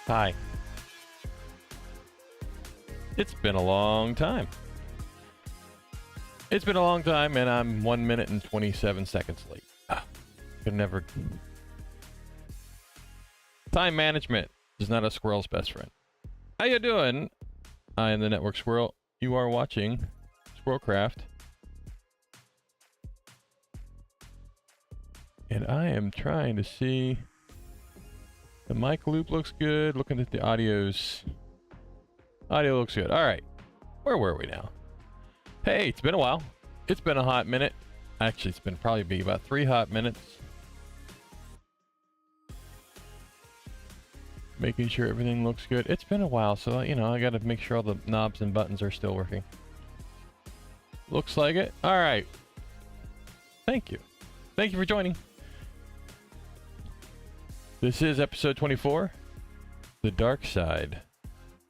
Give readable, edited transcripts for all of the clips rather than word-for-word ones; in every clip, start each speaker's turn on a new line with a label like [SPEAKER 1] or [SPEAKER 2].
[SPEAKER 1] Hi. It's been a long time. It's been a long time, and I'm 1 minute and 27 seconds late. Could never. Time management is not a squirrel's best friend. How you doing? I am the Network Squirrel. You are watching SquirrelCraft. And I am trying to see. The mic loop looks good. Looking at the audios. Audio looks good. All right. Where were we now? Hey, it's been a while. It's been a hot minute. Actually, it's been probably be about 3 hot minutes. Making sure everything looks good. It's been a while, so, you know, I got to make sure all the knobs and buttons are still working. Looks like it. All right. Thank you. Thank you for joining. This is episode 24, The Dark Side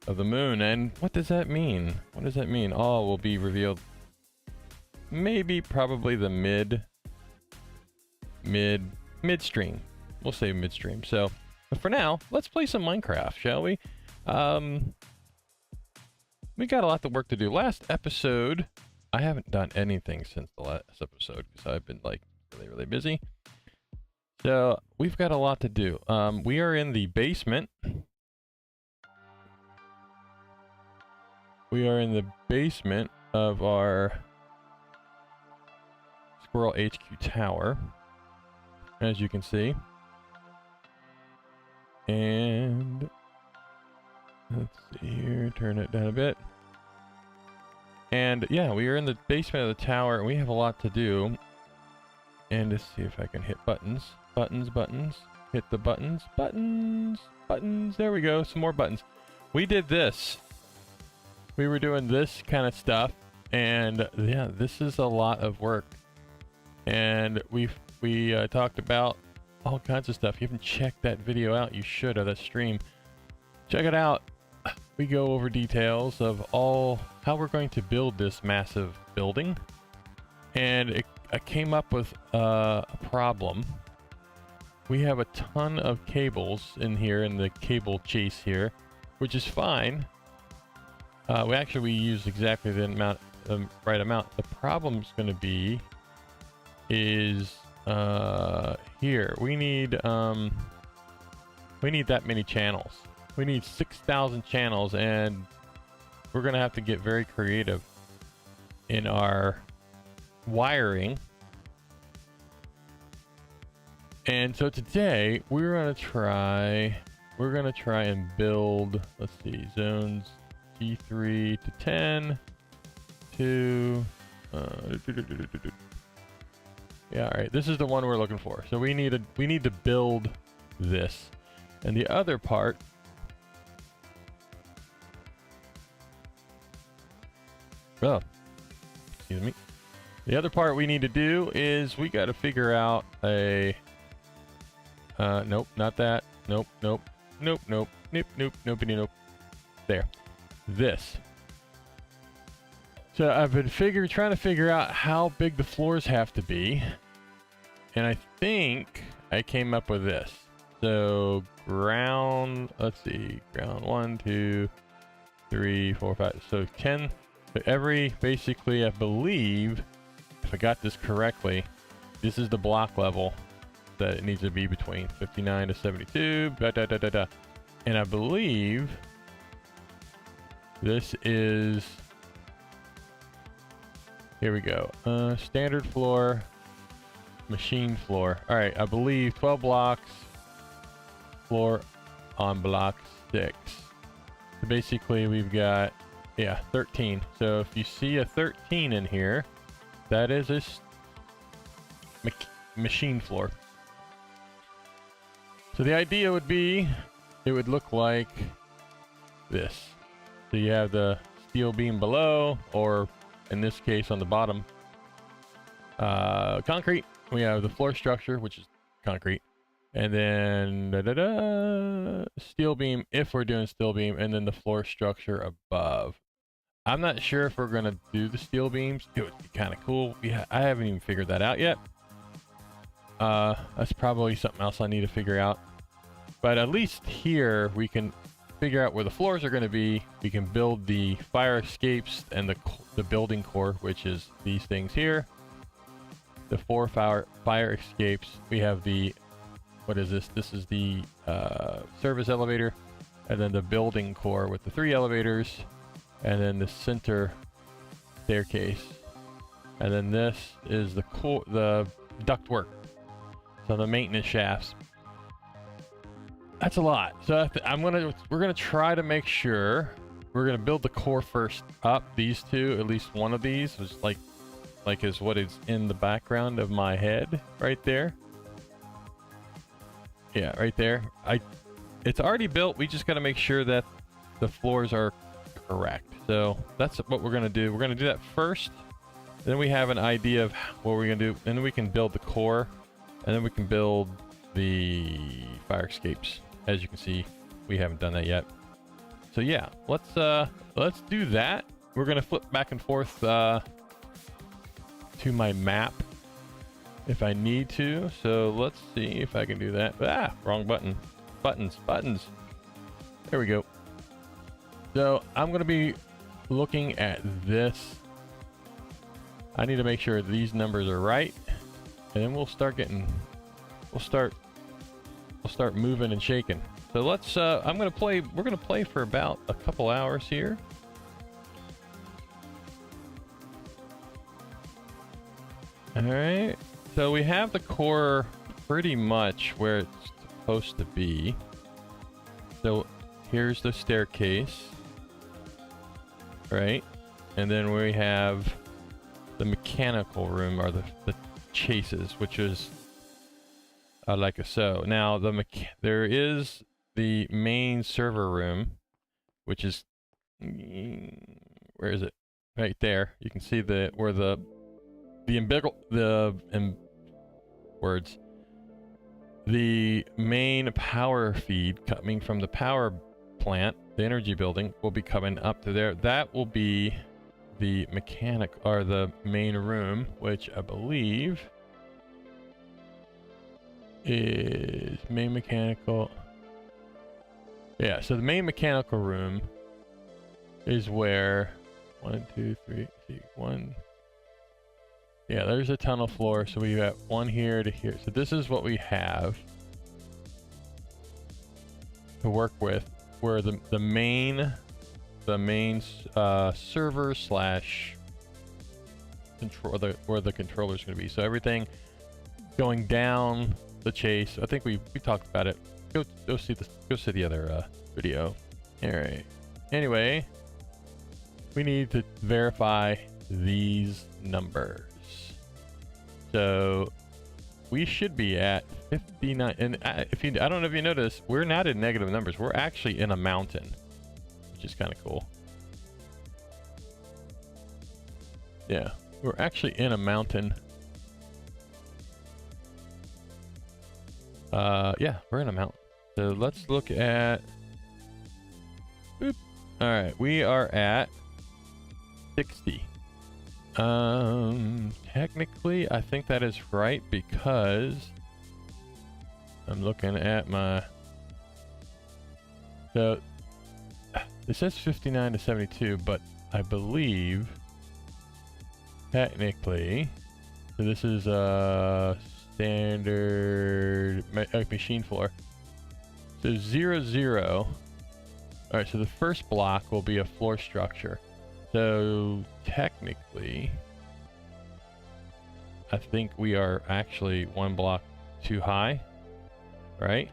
[SPEAKER 1] of the Moon. And what does that mean? What does that mean? All will be revealed maybe probably the midstream. We'll say midstream. So, but for now, let's play some Minecraft, shall we? We got a lot of work to do. Last episode, I haven't done anything since the last episode because I've been like really busy. So we've got a lot to do. We are in the basement. We are in the basement of our Squirrel HQ tower, as you can see. And let's see here, turn it down a bit. And yeah, we are in the basement of the tower, and we have a lot to do. And let's see if I can hit buttons. Buttons. Hit the buttons. Buttons. There we go. Some more buttons. We did this. We were doing this kind of stuff. And yeah, this is a lot of work. And we talked about all kinds of stuff. If you haven't checked that video out, you should, of that stream. Check it out. We go over details of how we're going to build this massive building. And I came up with a problem. We have a ton of cables in here, in the cable chase here, which is fine. We use exactly the amount, right amount. The problem's going to be is here. We need that many channels. We need 6,000 channels, and we're going to have to get very creative in our wiring. And so today we're gonna try and build, let's see, zones T3 to 10 to yeah, all right, this is the one we're looking for. So we need to build this. And the other part excuse me. The other part we need to do is we got to figure out a nope, not that. Nope. There. This. So I've been trying to figure out how big the floors have to be. And I think I came up with this. So ground, let's see, ground 1, 2, 3, 4, 5. So 10, basically, I believe, if I got this correctly, this is the block level that it needs to be between 59 to 72, and I believe this is, here we go, standard floor, machine floor. All right, I believe 12 blocks, floor on block 6. So basically we've got, yeah, 13. So if you see a 13 in here, that is a machine floor. So the idea would be, it would look like this. So you have the steel beam below, or in this case on the bottom, concrete. We have the floor structure, which is concrete. And then steel beam, if we're doing steel beam, and then the floor structure above. I'm not sure if we're gonna do the steel beams. It would be kind of cool. I haven't even figured that out yet. That's probably something else I need to figure out. But at least here we can figure out where the floors are going to be. We can build the fire escapes and the building core, which is these things here. The 4 fire escapes. We have the, what is this? This is the service elevator, and then the building core with the 3 elevators, and then the center staircase, and then this is the ductwork. So the maintenance shafts. That's a lot. So we're gonna try to make sure we're gonna build the core first up. These two, at least one of these, is like is what is in the background of my head right there. Yeah, right there. It's already built. We just got to make sure that the floors are correct. So that's what we're gonna do. We're gonna do that first. Then we have an idea of what we're gonna do, and then we can build the core, and then we can build the fire escapes. As you can see, we haven't done that yet. So yeah, let's do that. We're gonna flip back and forth to my map if I need to. So let's see if I can do that. Ah, wrong button. Buttons. There we go. So I'm gonna be looking at this. I need to make sure these numbers are right, and then we'll start moving and shaking. So let's we're gonna play for about a couple hours here. All right, so we have the core pretty much where it's supposed to be. So here's the staircase, right? And then we have the mechanical room, or the chases, which is like so. Now there is the main server room, which is, where is it? Right there. You can see where the main power feed coming from the power plant, the energy building, will be coming up to there. That will be the mechanic, or the main room, which I believe is main mechanical. Yeah, so the main mechanical room is where 1, 2, 3, 1. Yeah, there's a tunnel floor, so we got one here to here. So this is what we have to work with, where the main server slash control, where the controller is going to be. So everything going down the chase. I think we talked about it. Go see the other video. All right. Anyway, we need to verify these numbers. So we should be at 59. And I don't know if you noticed, we're not in negative numbers. We're actually in a mountain, which is kind of cool. Yeah, we're actually in a mountain. Yeah, we're in a mountain. So let's look at, boop. All right, we are at 60. Technically, I think that is right, because I'm looking at my, so it says 59 to 72, but I believe technically, so this is a standard machine floor. So 0, 0. All right, so the first block will be a floor structure. So technically, I think we are actually one block too high, right?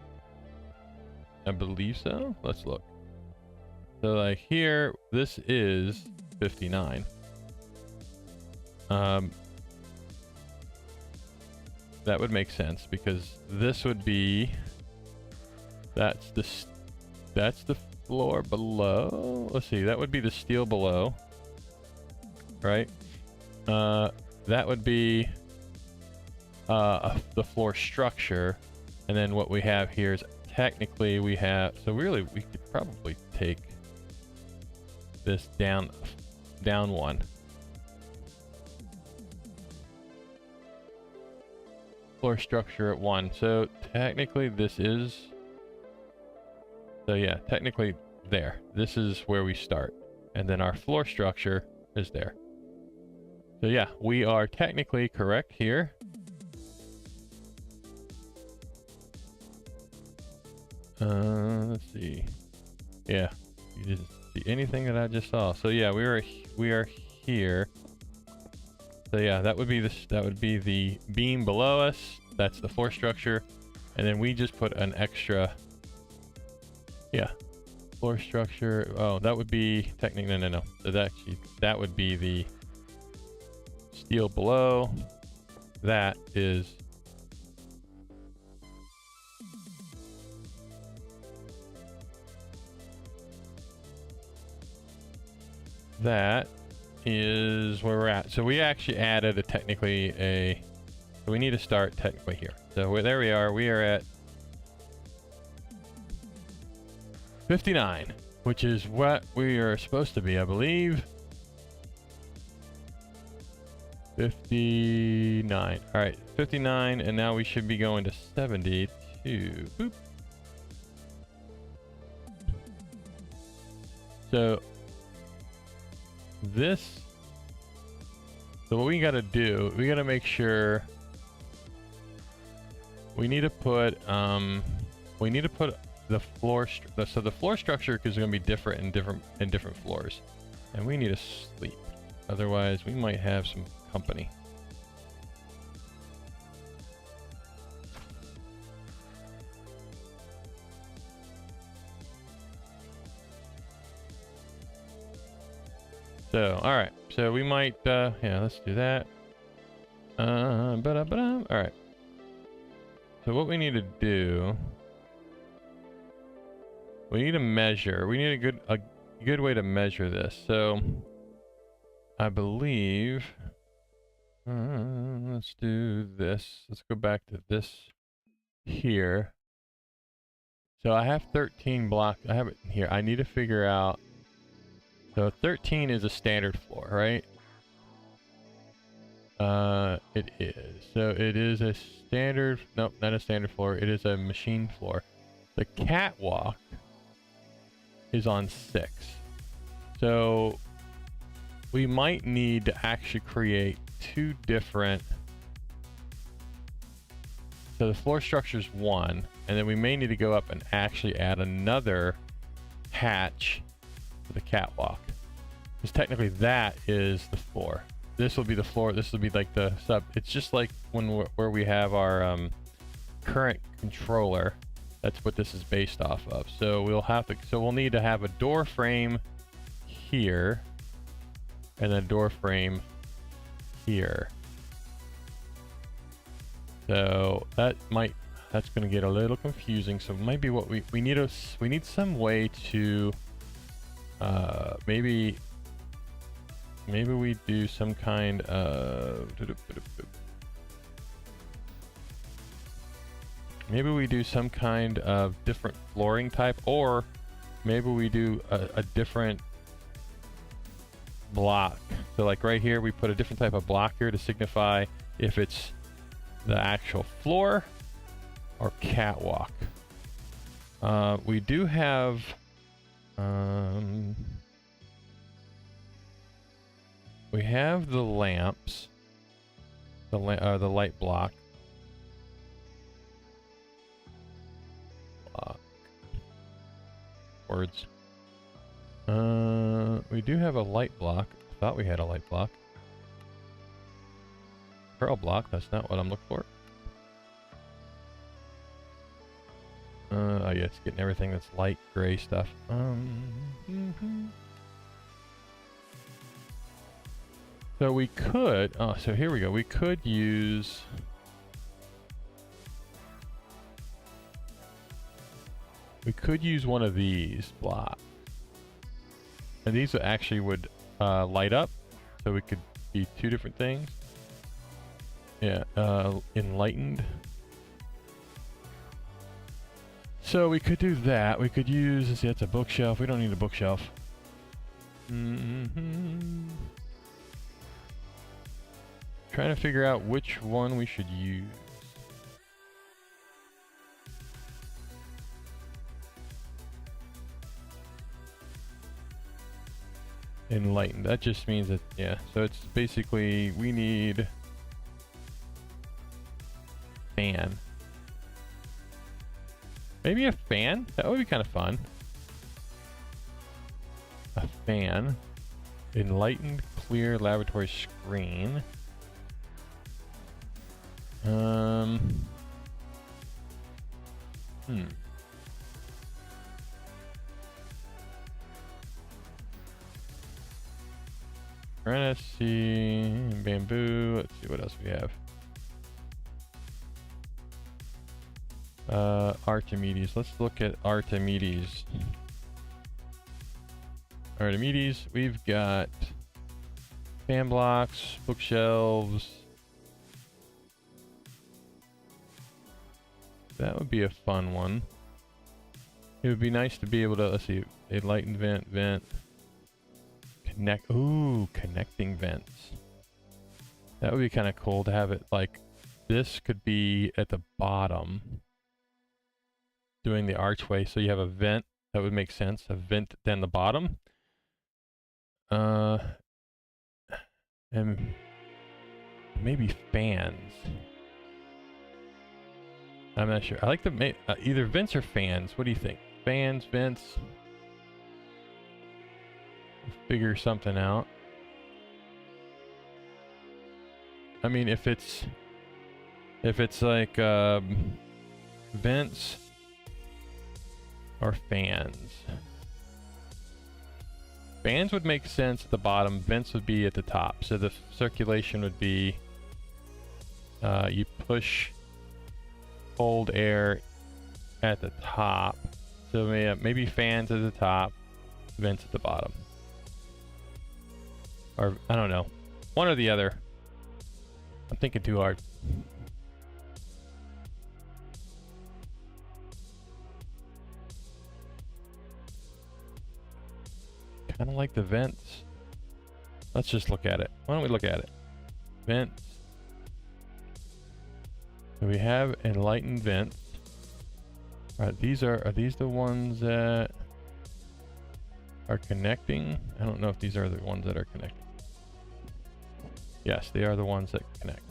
[SPEAKER 1] I believe so. Let's look. So like here, this is 59. That would make sense, because this would be, that's the floor below. Let's see, that would be the steel below, right? That would be the floor structure, and then what we have here is technically we have, so really we could probably take this down one. Floor structure at 1. So technically this is So yeah, technically there. This is where we start. And then our floor structure is there. So yeah, we are technically correct here. Let's see. Yeah, you didn't see anything that I just saw. So yeah, we are here. So yeah, that would be the beam below us. That's the floor structure, and then we just put an extra. Yeah, floor structure. Oh, that would be technically no. So that would be the steel below. That is. That is where we're at. So we actually added so we need to start technically here. So there we are. We are at 59, which is what we are supposed to be, I believe. 59. All right, 59, and now we should be going to 72. Boop. So what we got to do, we got to make sure we need to put the floor so the floor structure is going to be different in different floors, and we need to sleep, otherwise we might have some company. So, all right. So we might, yeah, let's do that. All right. So what we need to do, we need to measure. We need a good way to measure this. So I believe, let's do this. Let's go back to this here. So I have 13 blocks. I have it here. I need to figure out. So 13 is a standard floor, right? It is. So it is a standard, nope, not a standard floor. It is a machine floor. The catwalk is on 6. So we might need to actually create 2 different. So the floor structure is 1, and then we may need to go up and actually add another hatch for the catwalk. Because technically that is the floor. This will be the floor. This will be like the sub. It's just like where we have our current controller. That's what this is based off of. So we'll need to have a door frame here, and then a door frame here. So that's going to get a little confusing. So maybe what we need some way to maybe we do some kind of different flooring type, or maybe we do a different block. So like right here, we put a different type of block here to signify if it's the actual floor or catwalk. We do have we have the lamps, the light block. Words. We do have a light block. I thought we had a light block. Pearl block, that's not what I'm looking for. Oh yeah, it's getting everything that's light gray stuff. So we could, so here we go. We could use one of these blocks. And these actually would light up, so we could be 2 different things. Yeah, enlightened. So we could do that. We could use, let's see, that's a bookshelf. We don't need a bookshelf. Trying to figure out which one we should use. enlightened. That just means that, yeah, so it's basically we need fan. Maybe a fan? That would be kind of fun. A fan. Enlightened clear laboratory screen. Granite sea, bamboo. Let's see what else we have. Archimedes. Let's look at Archimedes. Archimedes, we've got fan blocks, bookshelves. That would be a fun one. It would be nice to be able to, let's see, enlightened vent. Connecting vents. That would be kind of cool to have it like, this could be at the bottom doing the archway, so you have a vent. That would make sense. A vent down the bottom. And maybe fans. I'm not sure. I like the either vents or fans. What do you think? Fans, vents. We'll figure something out. I mean, if it's like vents or fans. Fans would make sense at the bottom. Vents would be at the top. So the circulation would be you push cold air at the top. So maybe fans at the top, vents at the bottom. Or I don't know. One or the other. I'm thinking too hard. Kind of like the vents. Let's just look at it. Why don't we look at it? Vents. So we have enlightened vents. All right, are these the ones that are connecting? I don't know if these are the ones that are connecting. Yes, they are the ones that connect.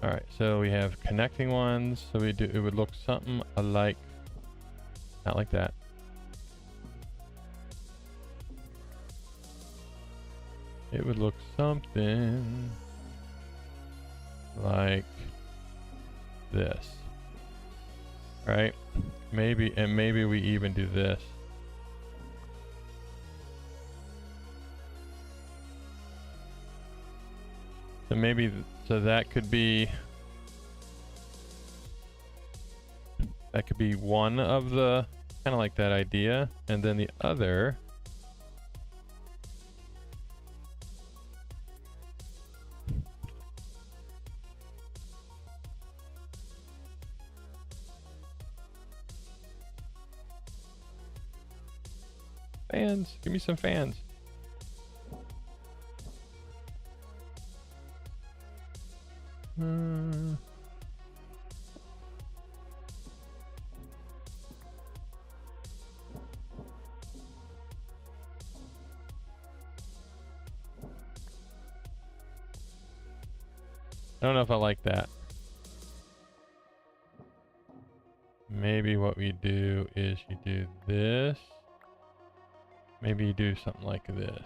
[SPEAKER 1] All right, so we have connecting ones. So it would look something alike, not like that. It would look something like this, right? Maybe we even do this. So that could be one of the, kind of like that idea, and then the other fans. Give me some fans. I don't know if I like that. Maybe what we do is you do this. Maybe you do something like this.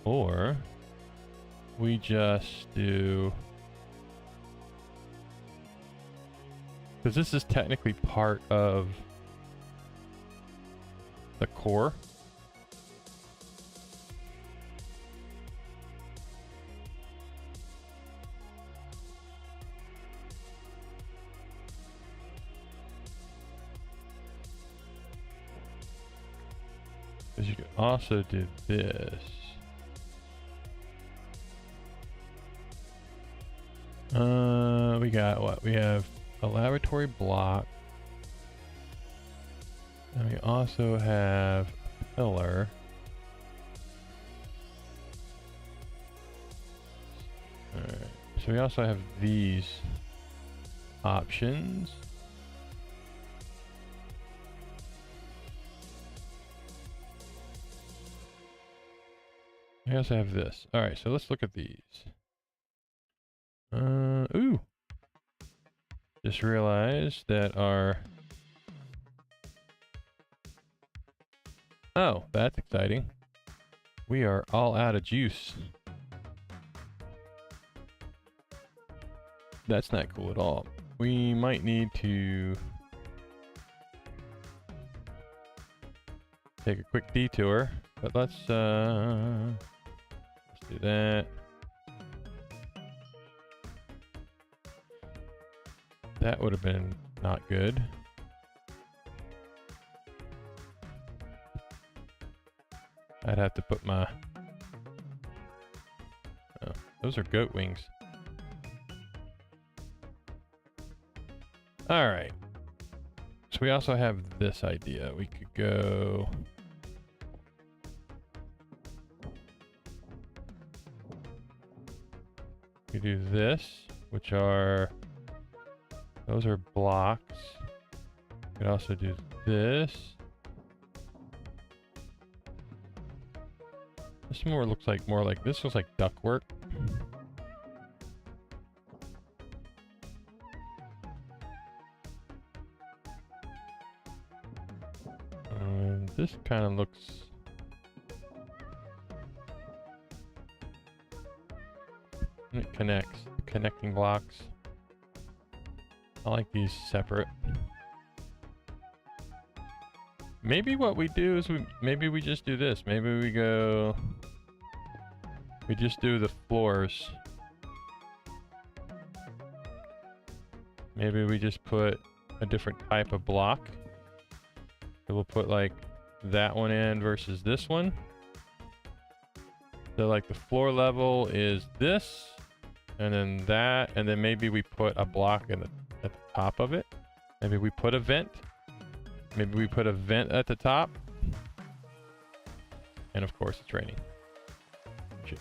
[SPEAKER 1] Or we just do, because this is technically part of the core. Because you could also do this. We got what? We have a laboratory block. And we also have a pillar. Alright, so we also have these options. We also have this. Alright, so let's look at these. Ooh! Just realized that our... Oh, that's exciting. We are all out of juice. That's not cool at all. We might need to take a quick detour, but let's do that. That would have been not good. I'd have to put my... Oh, those are goat wings. Alright. So we also have this idea. We could go... We do this, which are... Those are blocks. We could also do this. This looks like more like... This looks like ductwork. This kind of looks... It connects. Connecting blocks. I like these separate. Maybe what we do is maybe we just do this. Maybe we go... We just do the floors. Maybe we just put a different type of block. So we'll put like that one in versus this one. So like the floor level is this, and then that, and then maybe we put a block at the top of it. Maybe we put a vent. Maybe we put a vent at the top. And of course it's raining. Shit.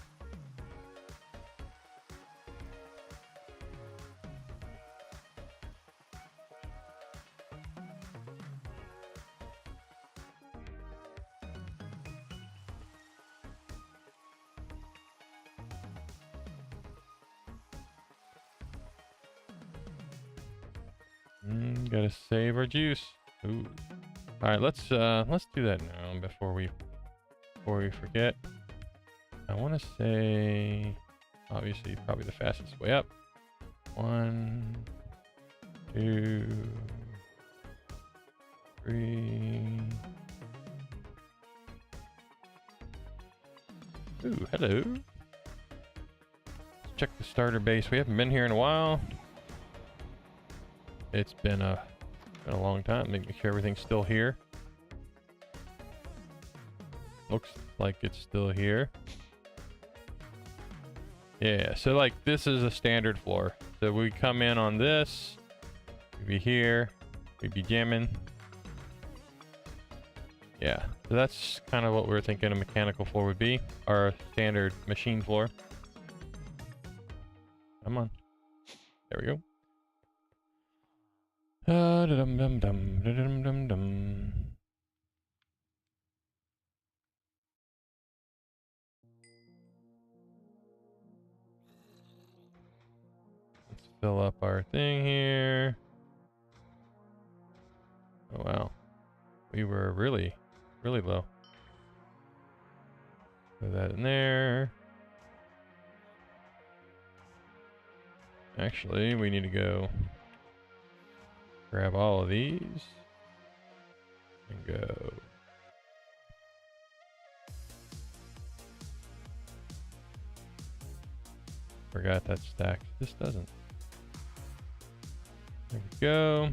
[SPEAKER 1] Gotta save our juice. Ooh. All right, let's do that now before we forget. I want to say, obviously, probably the fastest way up. 1, 2, 3. Ooh, hello. Let's check the starter base. We haven't been here in a while. It's been a long time. Make sure everything's still here. Looks like it's still here. Yeah, so like this is a standard floor. So we come in on this, we'd be here, we'd be jamming. Yeah, so that's kind of what we were thinking a mechanical floor would be. Our standard machine floor. Come on. There we go. Da-dum-dum-dum, let's fill up our thing here. Oh wow, we were really low. Put that in there. Actually, we need to go grab all of these and go. Forgot that stack. This doesn't. There we go.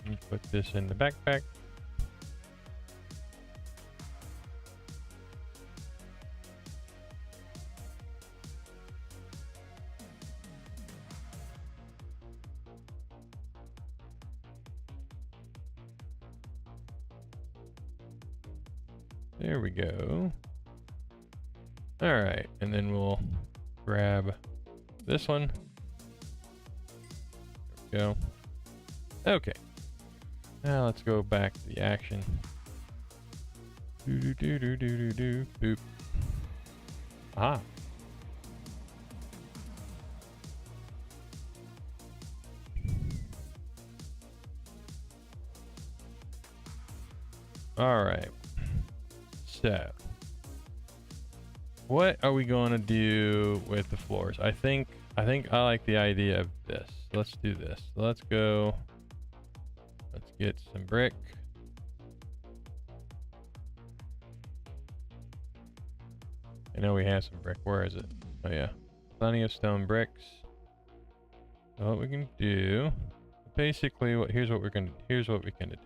[SPEAKER 1] And put this in the backpack. There we go. All right, and then we'll grab this one. There we go. Okay. Now let's go back to the action. Do do do do do do do. Boop. Ah. All right. So, what are we going to do with the floors? I think I like the idea of this. Let's do this. Let's go. Let's get some brick. I know we have some brick. Where is it? Oh yeah, plenty of stone bricks. So what we can do, basically, here's what we can do.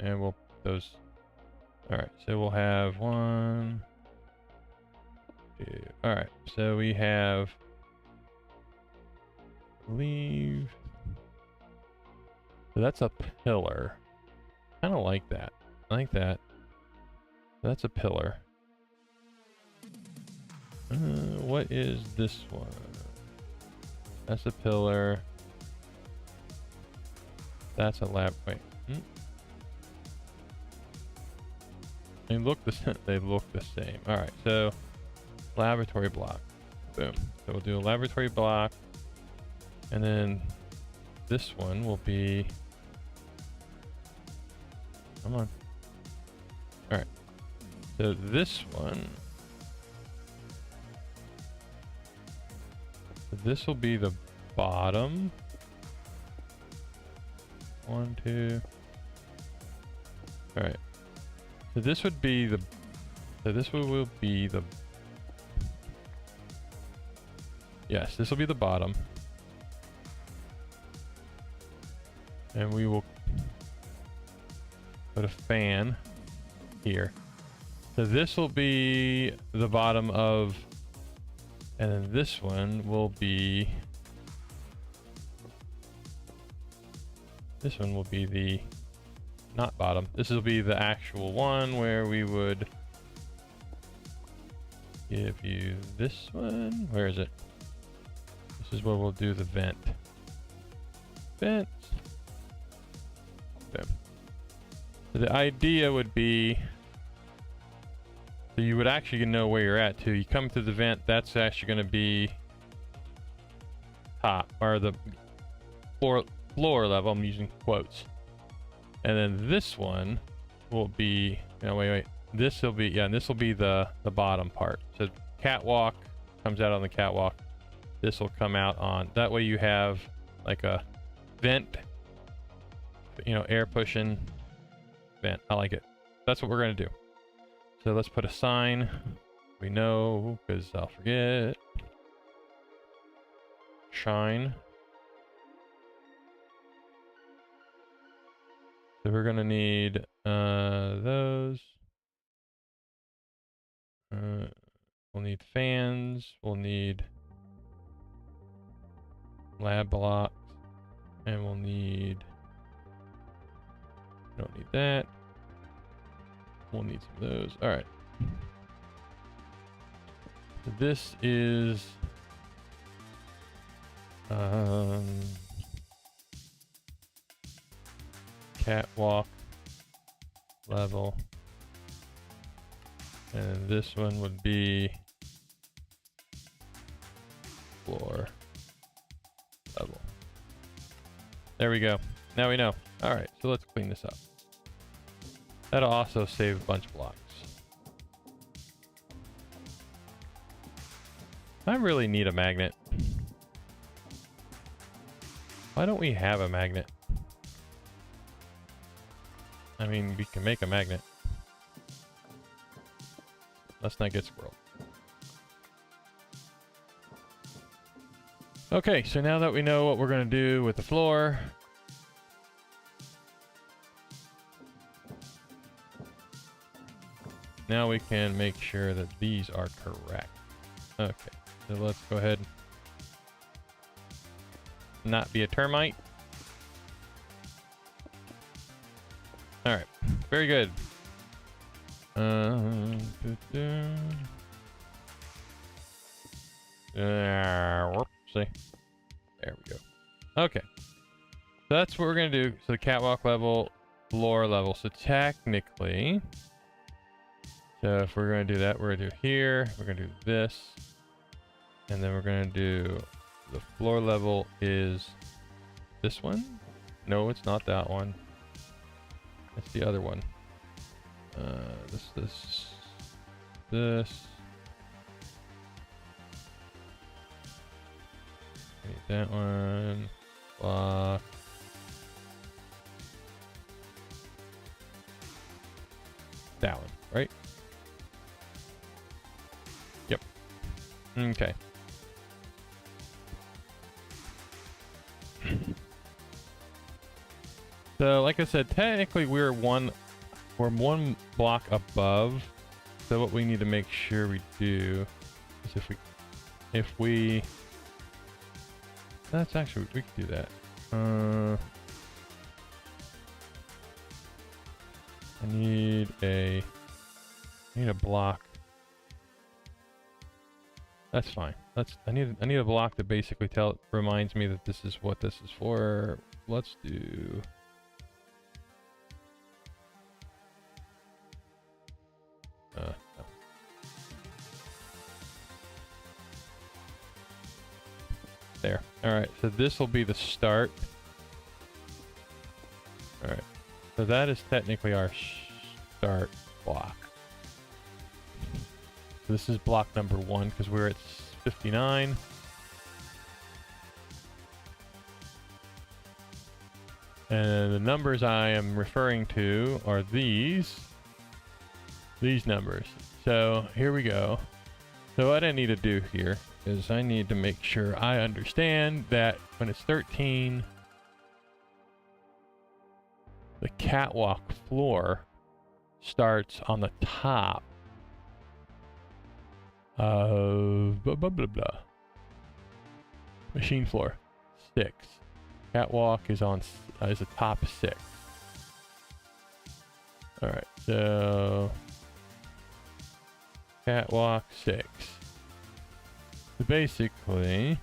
[SPEAKER 1] And we'll put those. All right, so we'll have 1, 2. All right, so we have. Leave. So that's a pillar. Kind of like that. I like that. That's a pillar. What is this one? That's a pillar. That's a lab. Wait. They look the same. All right. So laboratory block. Boom. So we'll do a laboratory block, and then this one will be. Come on. All right. So this one. This will be the bottom. 1, 2. All right. So this would be the. So this will be the. Yes, this will be the bottom. And we will put a fan here. So this will be the bottom of. And then this one will be. This one will be the. Not bottom. This will be the actual one where we would give you this one. Where is it? This is where we'll do the vent. Vent. Okay. So the idea would be, so you would actually know where you're at too. You come to the vent, that's actually going to be top, or the floor level. I'm using quotes. And then this one will be, no, wait. This will be, yeah, and this will be the bottom part. So catwalk comes out on the catwalk. This will come out on, that way you have like a vent, you know, air pushing vent. I like it. That's what we're going to do. So let's put a sign. We know, because I'll forget. Shine. So we're gonna need those. We'll need fans. We'll need lab blocks, and we'll need. Don't need that. We'll need some of those. All right. So this is. Catwalk level, and this one would be floor level. There we go. Now we know. All right, so let's clean this up. That'll also save a bunch of blocks. I really need a magnet. Why don't we have a magnet? I mean, we can make a magnet. Let's not get squirreled. Okay, so now that we know what we're going to do with the floor, now we can make sure that these are correct. Okay, so let's go ahead and not be a termite. All right, very good. Whoopsie. There we go. Okay, so that's what we're gonna do. So the catwalk level, floor level. So technically, so if we're gonna do that, we're gonna do here. We're gonna do this, and then we're gonna do the floor level is this one. No, it's not that one. It's the other one. This. Need that one. Block. That one, right? Yep. Okay. So, like I said, technically we're one block above. So what we need to make sure we do is if we that's actually, we could do that. I need a block. That's fine. I need a block that basically reminds me that this is what this is for. Let's do no. There. Alright, so this will be the start. Alright, so that is technically our start block. So this is block number 1 because we're at 59. And the numbers I am referring to are these numbers. So here we go. So what I need to do here is I need to make sure I understand that when it's 13, the catwalk floor starts on the top of blah, blah, blah, blah. Machine floor 6. Catwalk is the top 6. All right, so catwalk 6. So basically,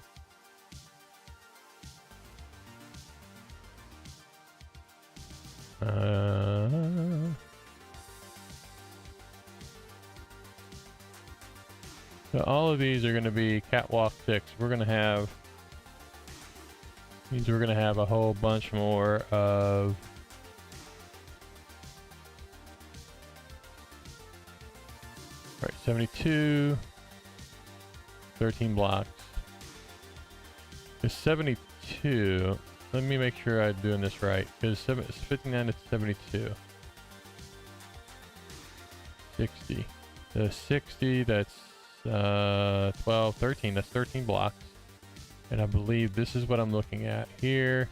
[SPEAKER 1] so all of these are going to be catwalk 6. We're going to have a whole bunch more of right, 72, 13 blocks. It's 72. Let me make sure I'm doing this right. Because it's 59 to 72. 60. The 60, that's 12, 13. That's 13 blocks. And I believe this is what I'm looking at here.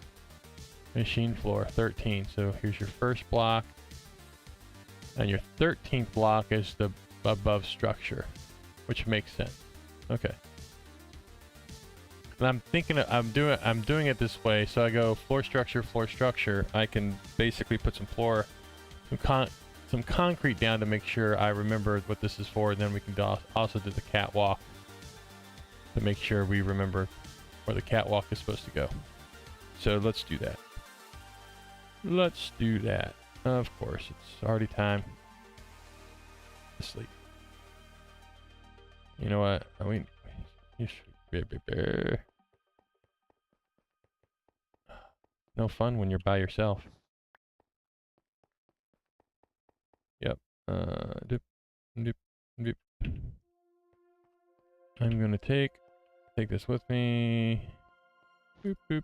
[SPEAKER 1] Machine floor 13. So here's your first block. And your 13th block is the above structure, which makes sense. Okay. And I'm thinking I'm doing it this way. So I go floor structure. I can basically put some concrete down to make sure I remember what this is for, and then we can also do the catwalk to make sure we remember where the catwalk is supposed to go. So let's do that. Let's do that. Of course, it's already time to sleep. You know what? No fun when you're by yourself. Yep. Dip. I'm gonna take this with me. Boop boop.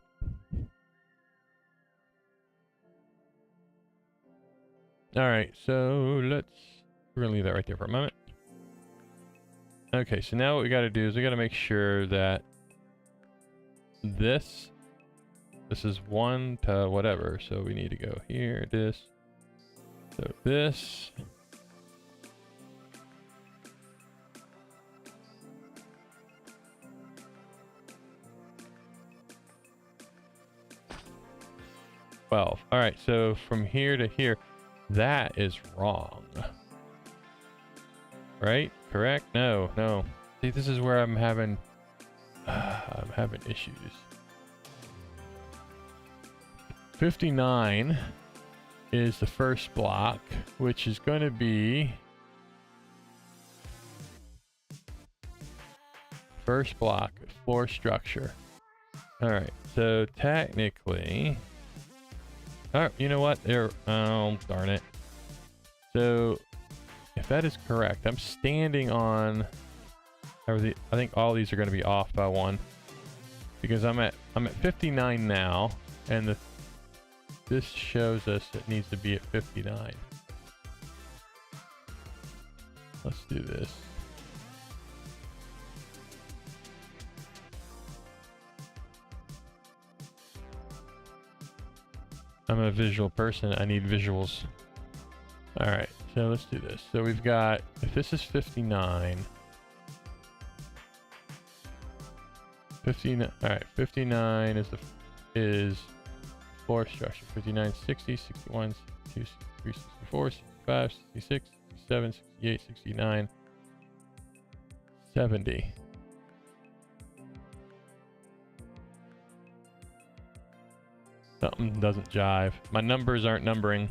[SPEAKER 1] All right, so we're gonna leave that right there for a moment. Okay, so now what we gotta do is we gotta make sure that this is 1 to whatever. So we need to go here, this. So this. All right, so from here to here. That is wrong. Right? Correct? No, no. See, this is where I'm having issues. 59 is the first block, which is going to be first block, floor structure. All right, so technically, oh, you know what? There, oh, darn it. So if that is correct, I'm standing on, I think all these are going to be off by one, because I'm at 59 now, and this shows us it needs to be at 59. Let's do this. I'm a visual person. I need visuals. All right, so let's do this. So we've got, if this is 59, 59. All right, 59 is floor structure. 59, 60, 61, 62, 63, 64, 65, 66, 67, 68, 69, 70. Something doesn't jive. My numbers aren't numbering.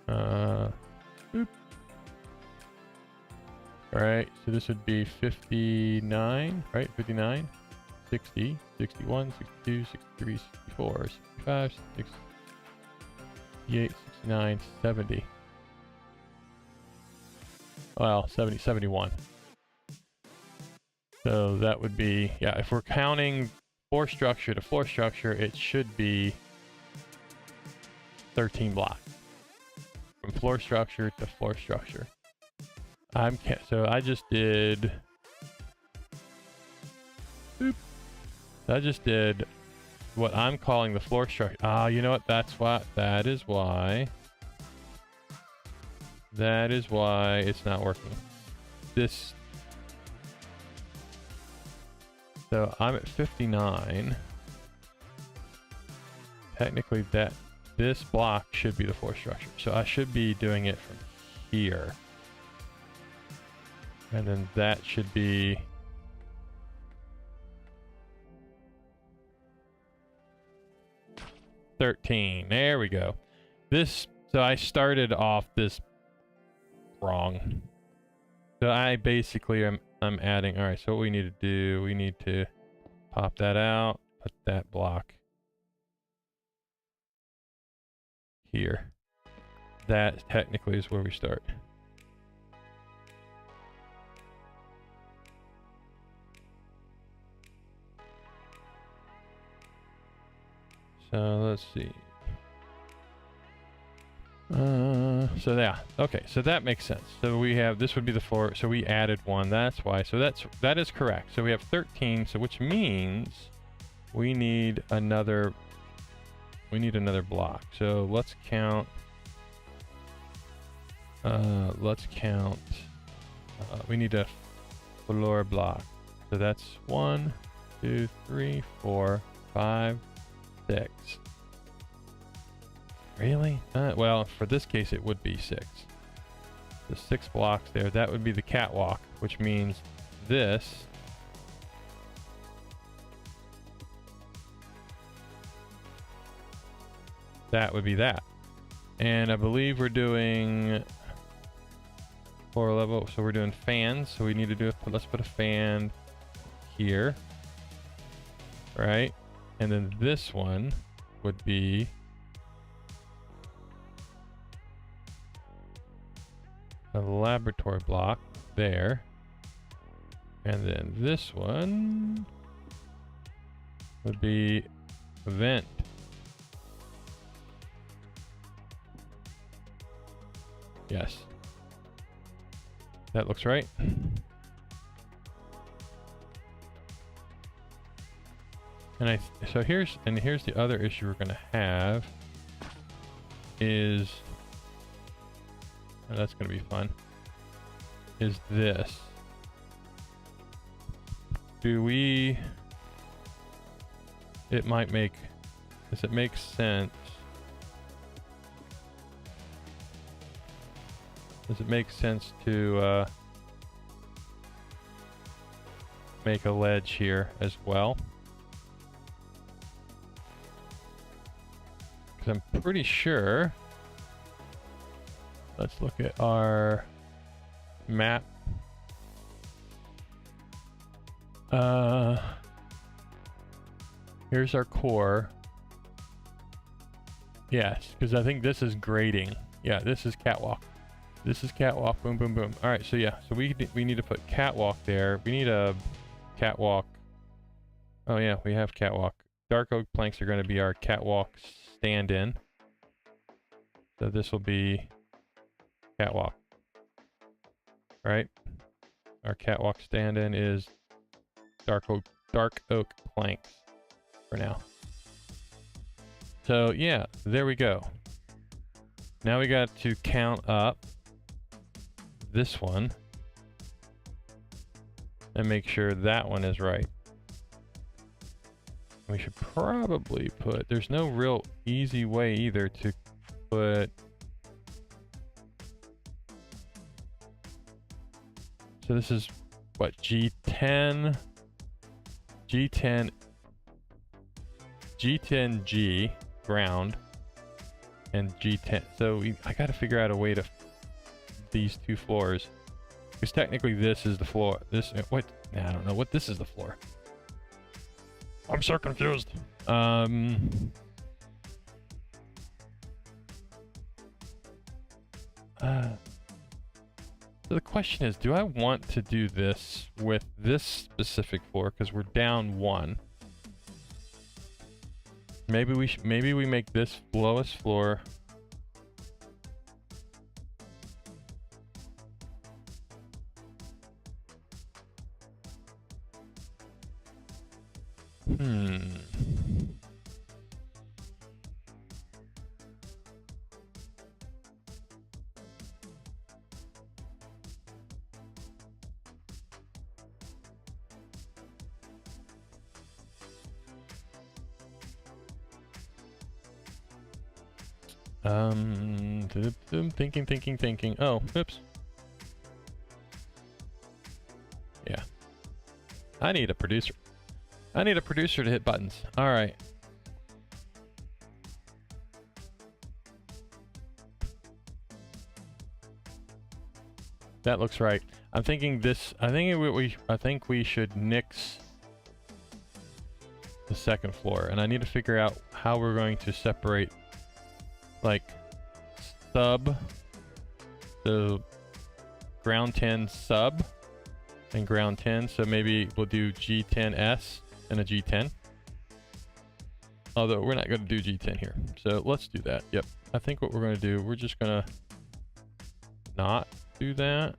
[SPEAKER 1] Boop. All right, so this would be 59, right? 59, 60, 61, 62, 63, 64, 65, 68, 69, 70. Well, 70, 71. So that would be, yeah, if we're counting floor structure to floor structure, it should be 13 blocks. From floor structure to floor structure. So I just did, boop. I just did what I'm calling the floor structure. Ah, you know what? That is why it's not working. So I'm at 59. Technically this block should be the floor structure. So I should be doing it from here. And then that should be $13. There we go. So I started off this wrong. So I basically I'm adding, all right, so what we need to do, we need to pop that out, put that block here. That technically is where we start. So let's see. So yeah, okay, so that makes sense. So we have, this would be the floor, so we added one, that's why. So that is correct. So we have 13, so which means we need another block. So let's count, we need a floor block. So that's 1, 2, 3, 4, 5, 6. Really? Well, for this case, it would be 6. The 6 blocks there, that would be the catwalk, which means this would be that. And I believe we're doing floor level, so we're doing fans. So we need to do let's put a fan here, right? And then this one would be a laboratory block there. And then this one would be a vent. Yes. That looks right. And so here's the other issue we're gonna have is, oh, that's gonna be fun, is this. Does it make sense Does it make sense to make a ledge here as well? Because I'm pretty sure. Let's look at our map. Here's our core. Yes, because I think this is grading. Yeah, this is catwalk. This is catwalk. Boom, boom, boom. All right, so yeah, so we need to put catwalk there. We need a catwalk. Oh yeah, we have catwalk. Dark oak planks are going to be our catwalk stand-in. So this will be catwalk. Right? Our catwalk stand-in is dark oak planks for now. So yeah, there we go. Now we got to count up this one and make sure that one is right. We should probably put, there's no real easy way either to put, so this is what, G10, G10G ground, and G10. So I got to figure out a way to these two floors, because technically this is the floor. This what? Nah, I don't know what this is the floor. I'm so confused. So the question is, do I want to do this with this specific floor because we're down one? Maybe we make this lowest floor thinking. Oh, oops. Yeah. I need a producer. I need a producer to hit buttons. All right. That looks right. I'm thinking this. I think we should nix the second floor, and I need to figure out how we're going to separate, like, sub, the ground 10 sub and ground 10. So maybe we'll do G10S and a G10. Although we're not going to do G10 here. So let's do that. Yep. I think what we're going to do, we're just going to not do that.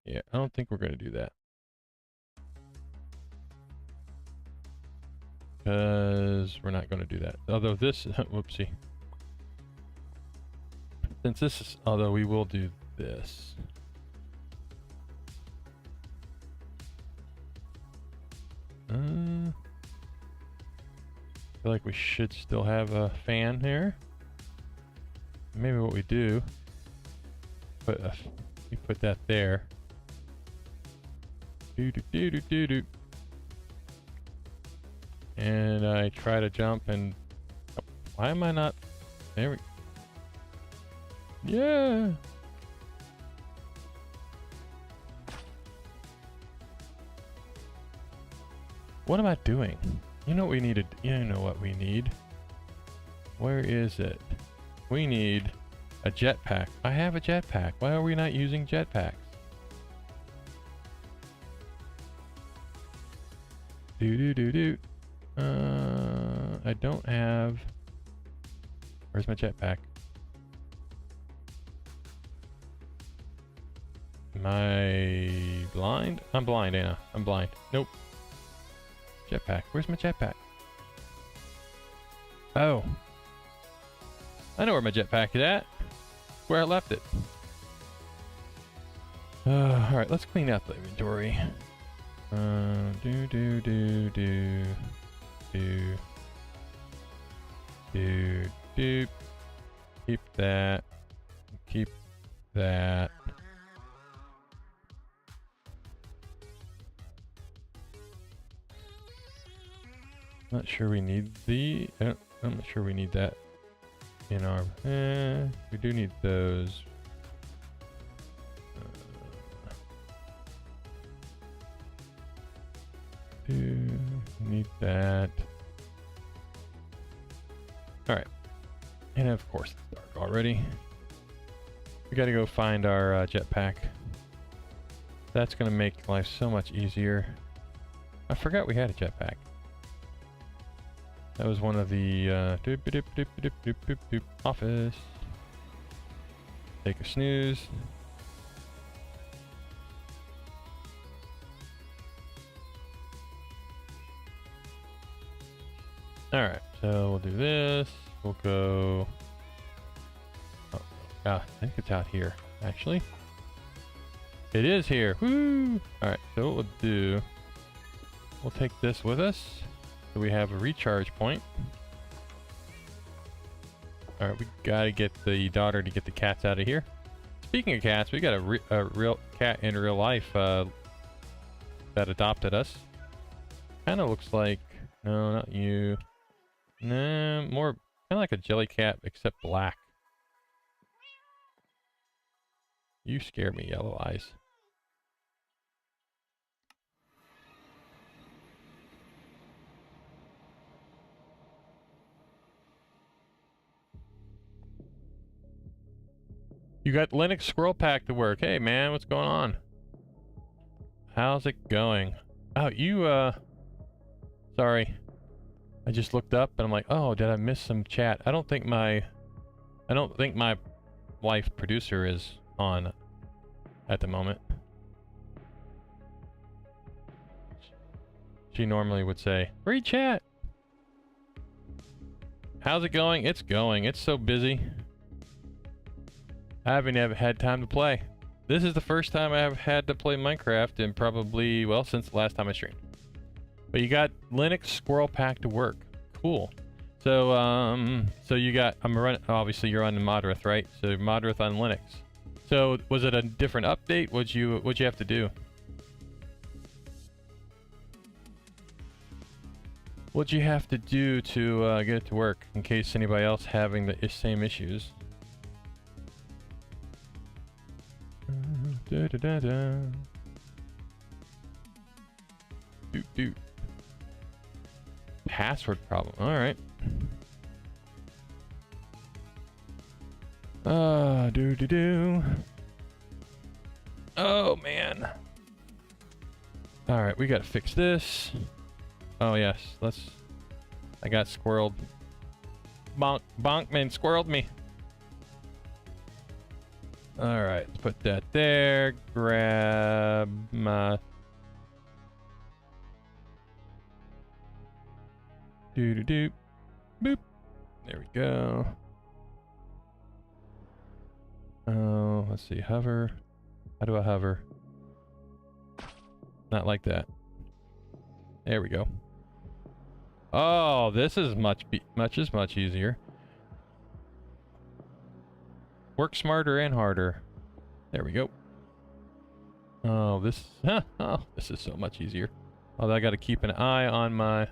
[SPEAKER 1] Yeah, I don't think we're going to do that. Because we're not going to do that. Although this, whoopsie. Since this is, although we will do this. I feel like we should still have a fan there. Maybe what we do, we put that there. Do. And I try to jump and why am I not? There we go. Yeah. What am I doing? You know what we needed? You know what we need? Where is it? We need a jetpack. I have a jetpack. Why are we not using jetpacks? Do. I don't have. Where's my jetpack? Am I blind? I'm blind, Anna. I'm blind. Nope. Jetpack. Where's my jetpack? Oh. I know where my jetpack is at. Where I left it. Alright, let's clean out the inventory. Do. Do, do. Keep that. Keep that. Not sure we need the. I'm not sure we need that in our. We do need those. Do need that. All right, and of course it's dark already. We got to go find our jetpack. That's gonna make life so much easier. I forgot we had a jetpack. That was one of the office. Take a snooze. All right, so we'll do this. We'll go. Oh, I think it's out here. Actually, it is here. Woo! All right, so what we'll do, we'll take this with us. So we have a recharge point. All right, we gotta get the daughter to get the cats out of here. Speaking of cats, we got a real cat in real life that adopted us. Kind of looks like, no, not you. Nah, more kind of like a jelly cat, except black. You scare me, Yellow Eyes. You got Linux Squirrel Pack to work. Hey man, what's going on? How's it going? Oh, you sorry. I just looked up and I'm like, oh, did I miss some chat? I don't think my wife producer is on at the moment. She normally would say, "Free chat." How's it going? It's going. It's so busy. I haven't ever had time to play. This is the first time I have had to play Minecraft in probably, well, since the last time I streamed. But you got Linux Squirrel Pack to work. Cool. So, so you got, obviously you're on the modrinth, right? So modrinth on Linux. So was it a different update? What'd you have to do? What'd you have to do to get it to work in case anybody else having the same issues? Da, da, da, da. Doot, doot. Password problem. All right. Do do do. Oh man. All right, we gotta fix this. Oh yes, I got squirreled. Bonkman squirreled me. All right, let's put that there. Grab my. Do do do. Boop. There we go. Oh, let's see. Hover. How do I hover? Not like that. There we go. Oh, this is much easier. Work smarter and harder. There we go. Oh, this is so much easier. Although I got to keep an eye on my.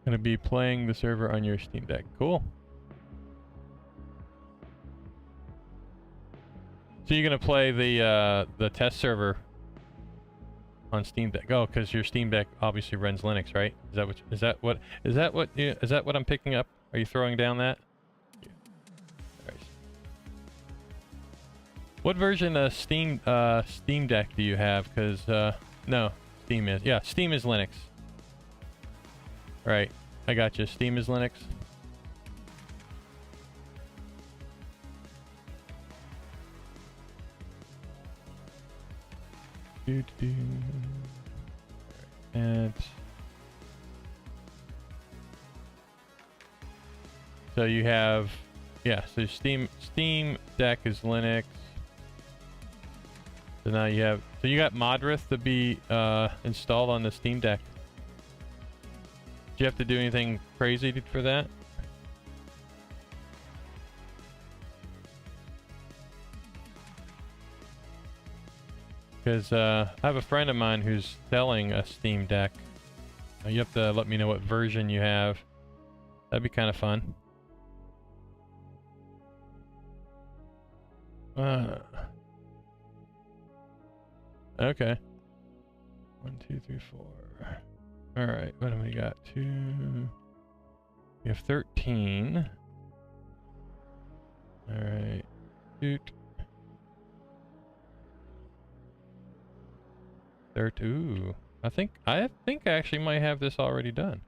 [SPEAKER 1] Gonna be playing the server on your Steam Deck. Cool. So you're gonna play the test server on Steam Deck? Oh, because your Steam Deck obviously runs Linux, right? Is that what I'm picking up? Are you throwing down that? Yeah. Right. What version of Steam Deck do you have? Because no, Steam is. Yeah, Steam is Linux. Right, I got you. Steam is Linux. And so you have, yeah. So Steam Deck is Linux. So now you have. So you got modrinth to be installed on the Steam Deck. you have to do anything crazy for that? Because I have a friend of mine who's selling a Steam Deck. You have to let me know what version you have. That'd be kind of fun. Okay. 1, 2, 3, 4. All right. What do we got? 2. We have 13. All right. Doot. Ooh. I think I actually might have this already done.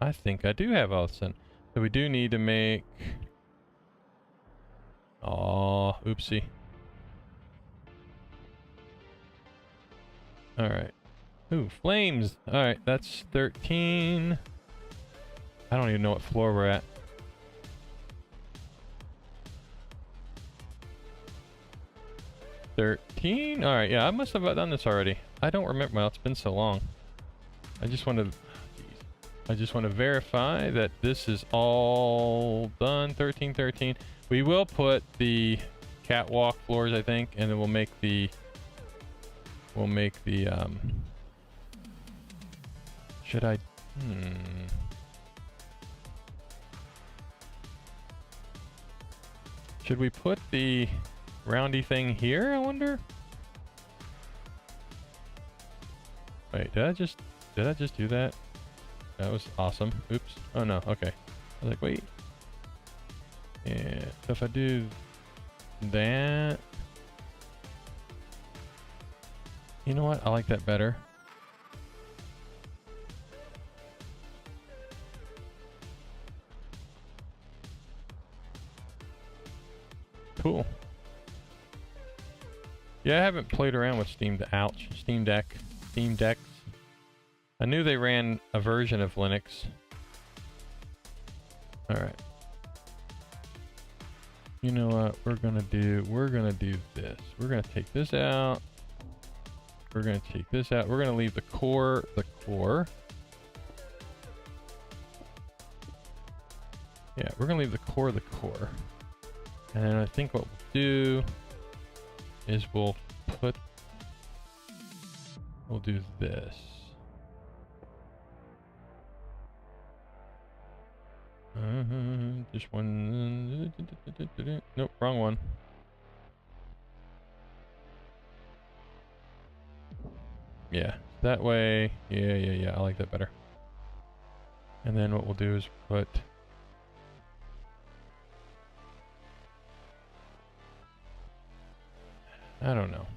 [SPEAKER 1] I think I do have all this done. So we do need to make... Oh, oopsie. Alright. Ooh, flames! Alright, that's 13. I don't even know what floor we're at. 13? Alright, yeah, I must have done this already. I don't remember. Well, it's been so long. I just want to verify that this is all done. 13, 13. We will put the catwalk floors, I think, and then we'll make the should I should we put the roundy thing here, I wonder? Wait, did I just do that? That was awesome. Oops. Oh no, okay. I was like, wait. Yeah, so if I do that, you know what? I like that better. Cool. Yeah, I haven't played around with Steam Decks. I knew they ran a version of Linux. Alright. You know what we're gonna do? We're gonna do this. We're gonna take this out. We're gonna take this out. We're gonna leave the core. Yeah, we're gonna leave the core. And then I think what we'll do is we'll do this. Just one. Nope, wrong one. Yeah, that way. Yeah. I like that better. And then what we'll do is put. I don't know.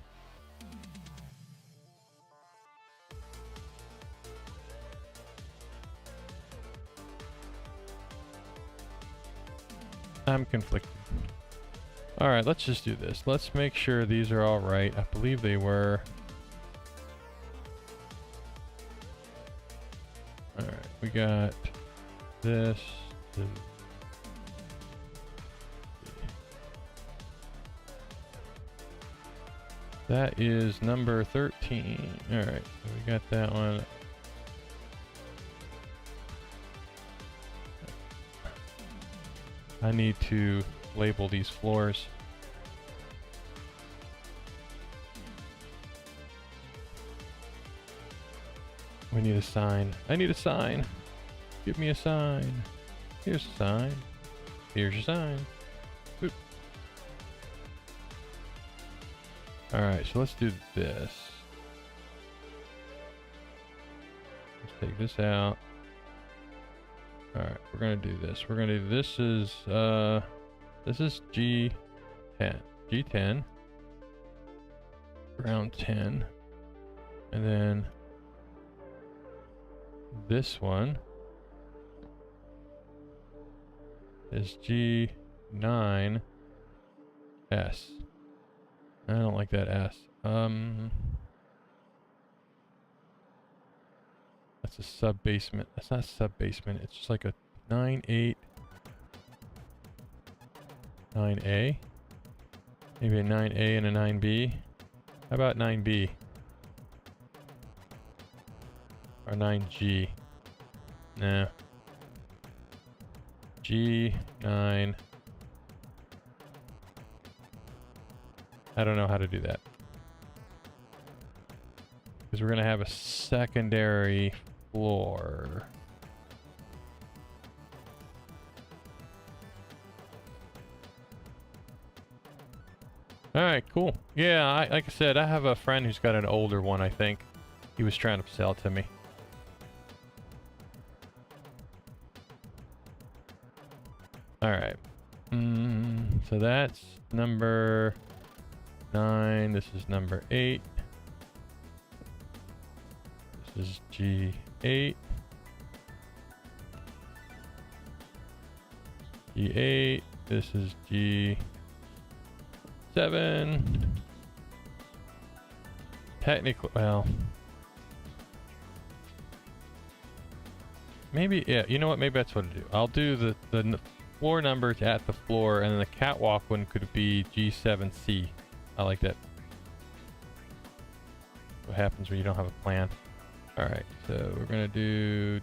[SPEAKER 1] I'm conflicted. Alright, let's just do this. Let's make sure these are all right. I believe they were. Alright, we got this. That is number 13. Alright, so we got that one. I need to label these floors. We need a sign. I need a sign. Give me a sign. Here's a sign. Here's your sign. Boop. Alright, so let's do this. Let's take this out. Alright, we're gonna do this. We're gonna do this is G10. G10. Round 10. And then this one is G9S. I don't like that S. That's a sub basement. That's not sub basement. It's just like a 9-8. 9A. Maybe a 9A and a 9B. How about 9B? Or 9G. Nah. G9. I don't know how to do that. Because we're going to have a secondary floor. Alright, cool. Yeah, like I said, I have a friend who's got an older one, I think. He was trying to sell it to me. Alright. So that's number 9. This is number 8. This is G8. G8. This is G7. Technically, well, maybe, yeah, you know what? Maybe that's what I'll do. I'll do the floor numbers at the floor, and then the catwalk one could be G7C. I like that. What happens when you don't have a plan? Alright, so we're gonna do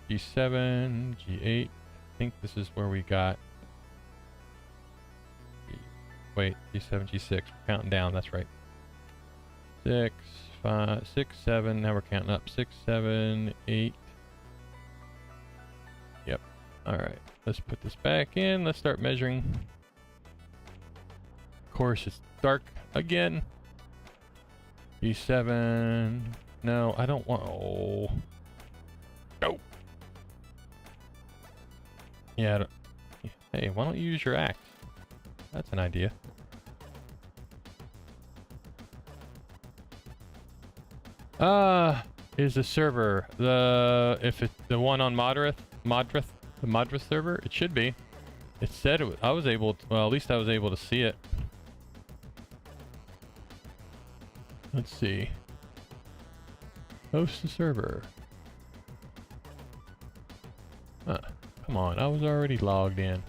[SPEAKER 1] G7, G8. I think this is where we got. Wait, G7, G6. We're counting down, that's right. 6, 5, 6, 7. Now we're counting up. 6, 7, 8. Yep. Alright, let's put this back in. Let's start measuring. Of course, it's dark again. G7. No, I don't want. Oh. No. Yeah. I don't, hey, why don't you use your axe? That's an idea. Is the server if it's the one on modrinth, the modrinth server? It should be. It said it was, I was able to, well, at least I was able to see it. Let's see. Host the server. Come on, I was already logged in.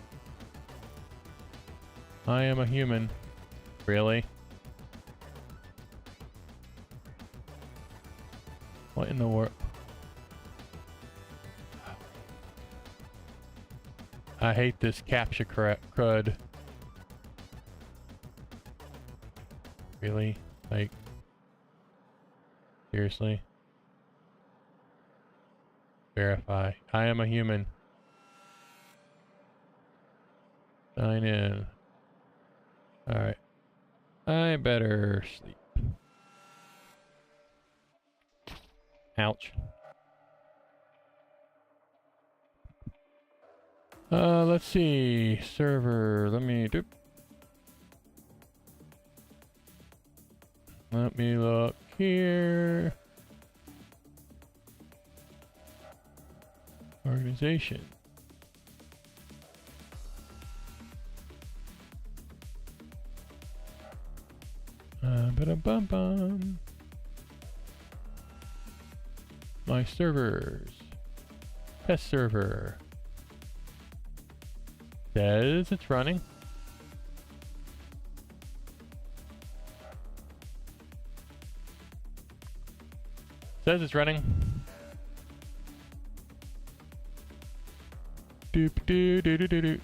[SPEAKER 1] I am a human. Really? What in the world? I hate this captcha crud. Really? Like, seriously? Verify. I am a human. Sign in. Alright. I better sleep. Ouch. Let's see. Server. Let me look here. Organization. Ba-dum-bum-bum. My servers. Test server. Says it's running. Says it's running. Doop doo doo doo doo doo.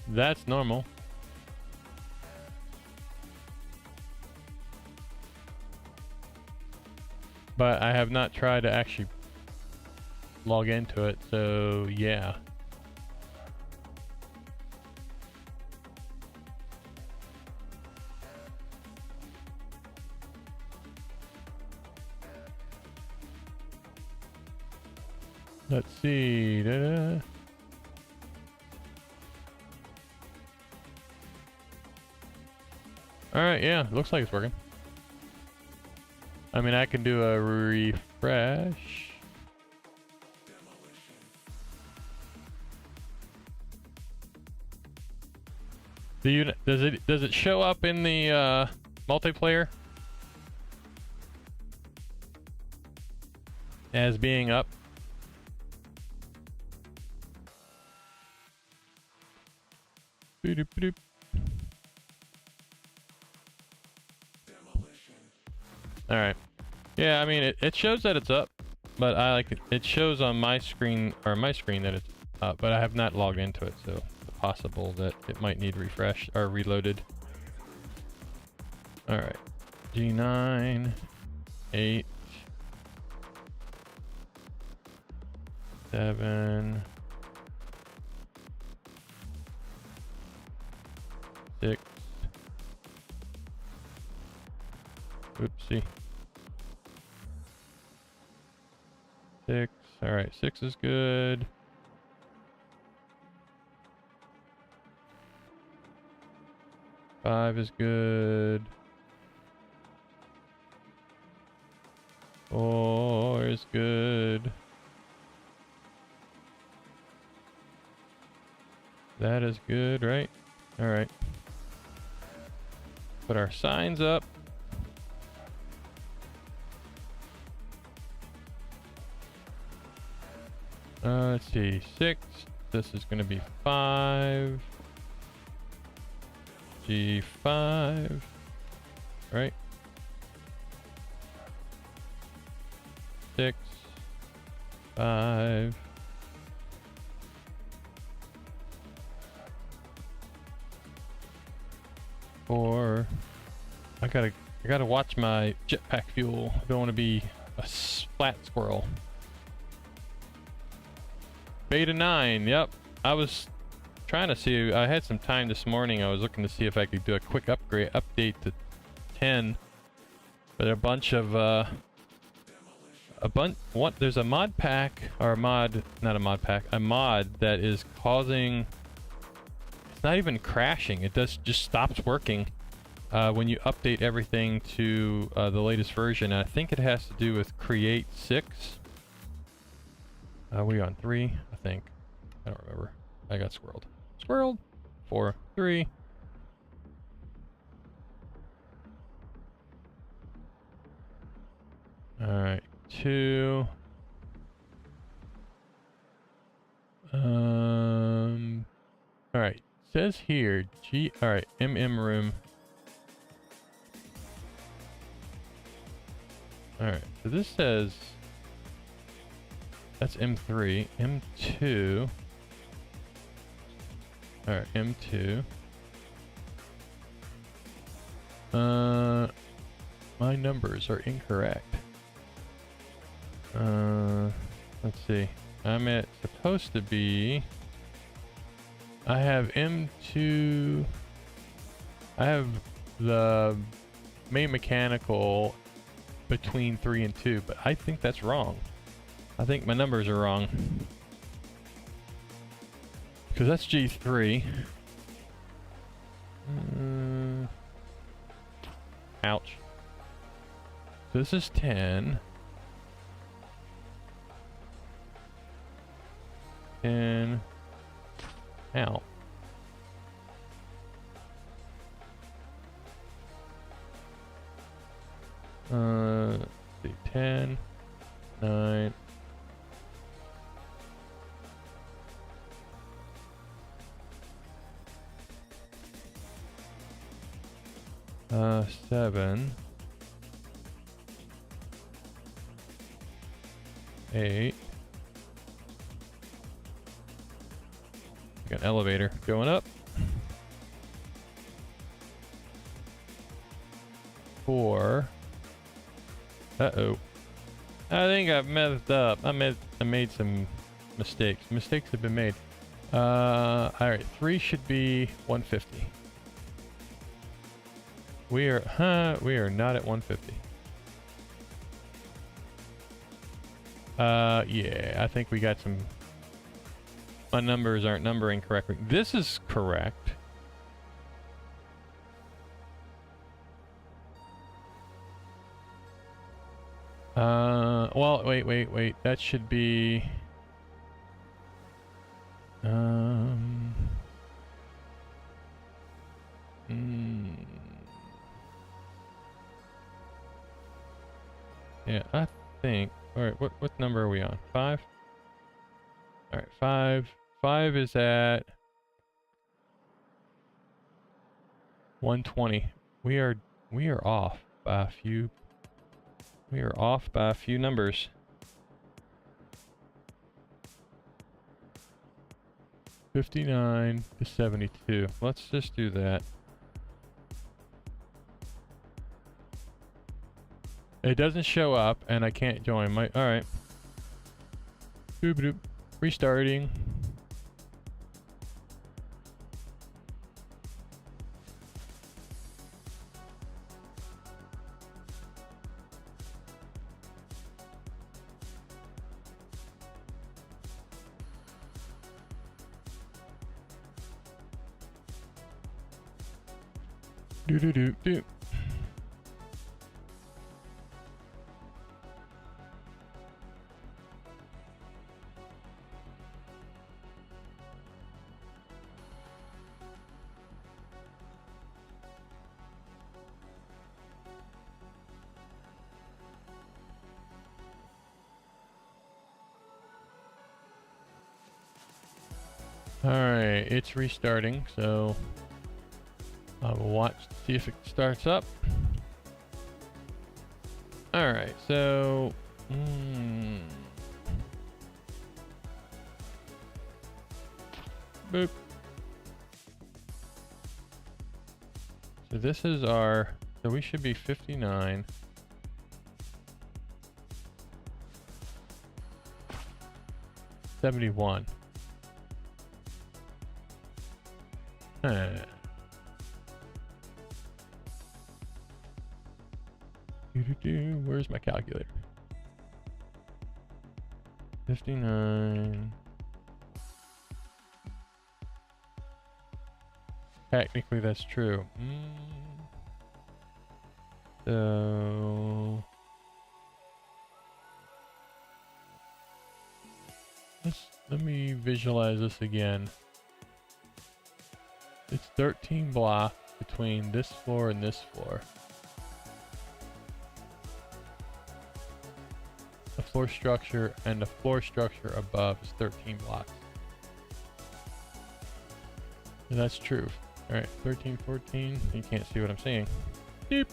[SPEAKER 1] That's normal. But I have not tried to actually log into it, so yeah. Let's see. Da-da. Alright, yeah, looks like it's working. I mean, I can do a refresh. Does it show up in the multiplayer as being up? Boop, boop, boop. All right. Yeah, I mean, it shows that it's up, but I like it shows on my screen, or my screen, that it's up, but I have not logged into it, so it's possible that it might need refresh or reloaded. All right. G9, 8, 7, 6. Oopsie. 6. All right, 6 is good. 5 is good. 4 is good. That is good, right? All right. Put our signs up. Let's see, 6. This is going to be 5. G5. Right? 6. 5. 4. I gotta watch my jetpack fuel. I don't want to be a flat squirrel. Beta 9, yep. I was trying to see, I had some time this morning. I was looking to see if I could do a quick update to 10. But a bunch of, there's a mod pack, or a mod, not a mod pack, a mod that is causing, it's not even crashing. It just stops working when you update everything to the latest version. And I think it has to do with Create 6. We on 3, I think. I don't remember. I got squirreled. Squirreled. 4, 3. All right, 2. All right. Says here all right, room. All right. So this says that's M3, M2. All right, M2. My numbers are incorrect. Let's see. I'm at supposed to be. I have M2. I have the main mechanical between 3 and 2, but I think that's wrong. I think my numbers are wrong. Because that's G3. Ouch. So this is 10. 10. Ow. Let's see, 10, 9. Seven, 8. Got an elevator going up. 4. Uh-oh. I think I've messed up. I made some mistakes. Mistakes have been made. Alright, 3 should be 150. We are not at 150. Yeah, I think we got some. My numbers aren't numbering correctly. This is correct. Well, wait. That should be. Yeah, I think. All right, what number are we on? 5? All right, 5. 5 is at 120. We are off by a few We are off by a few numbers. $59 to $72. Let's just do that. It doesn't show up, and I can't join my. All right. Boop boop. Restarting. Do do do do. Alright, it's restarting, so I will watch to see if it starts up. Alright, so boop. So this is our, so we should be 59. $71. Where's my calculator? 59. Technically, that's true. So let me visualize this again. It's 13 blocks between this floor and this floor. The floor structure and the floor structure above is 13 blocks. And that's true. Alright, 13, 14. You can't see what I'm saying. Beep.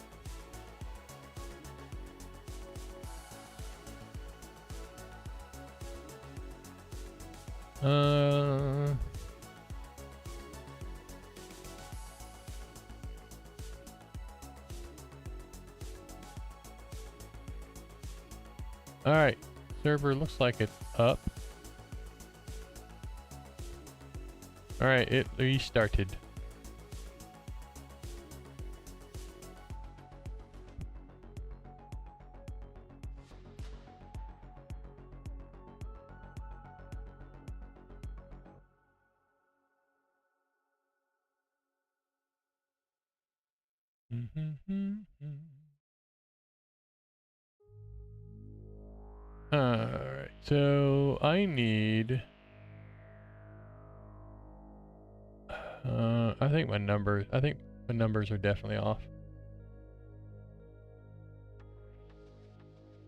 [SPEAKER 1] Alright, server looks like it's up. Alright, it restarted. Alright, so I need I think my numbers are definitely off.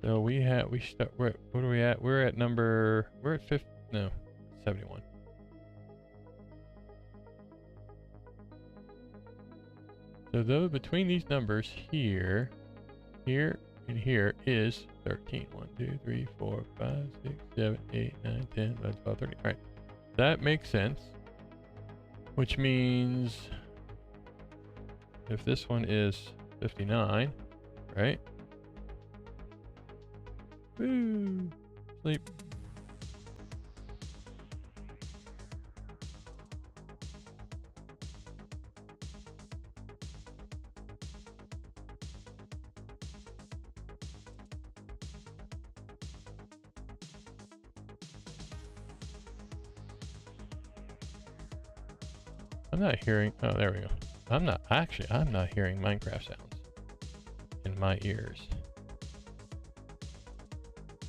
[SPEAKER 1] So what are we at? We're at 50, no, 71. So though between these numbers here, and here is 13. 1, 2, 3, 4, 5, 6, 7, 8, 9, 10, 11, 12, 13. All right. That makes sense. Which means if this one is 59, right? Woo! Sleep. I'm not hearing, oh, there we go. I'm not hearing Minecraft sounds in my ears.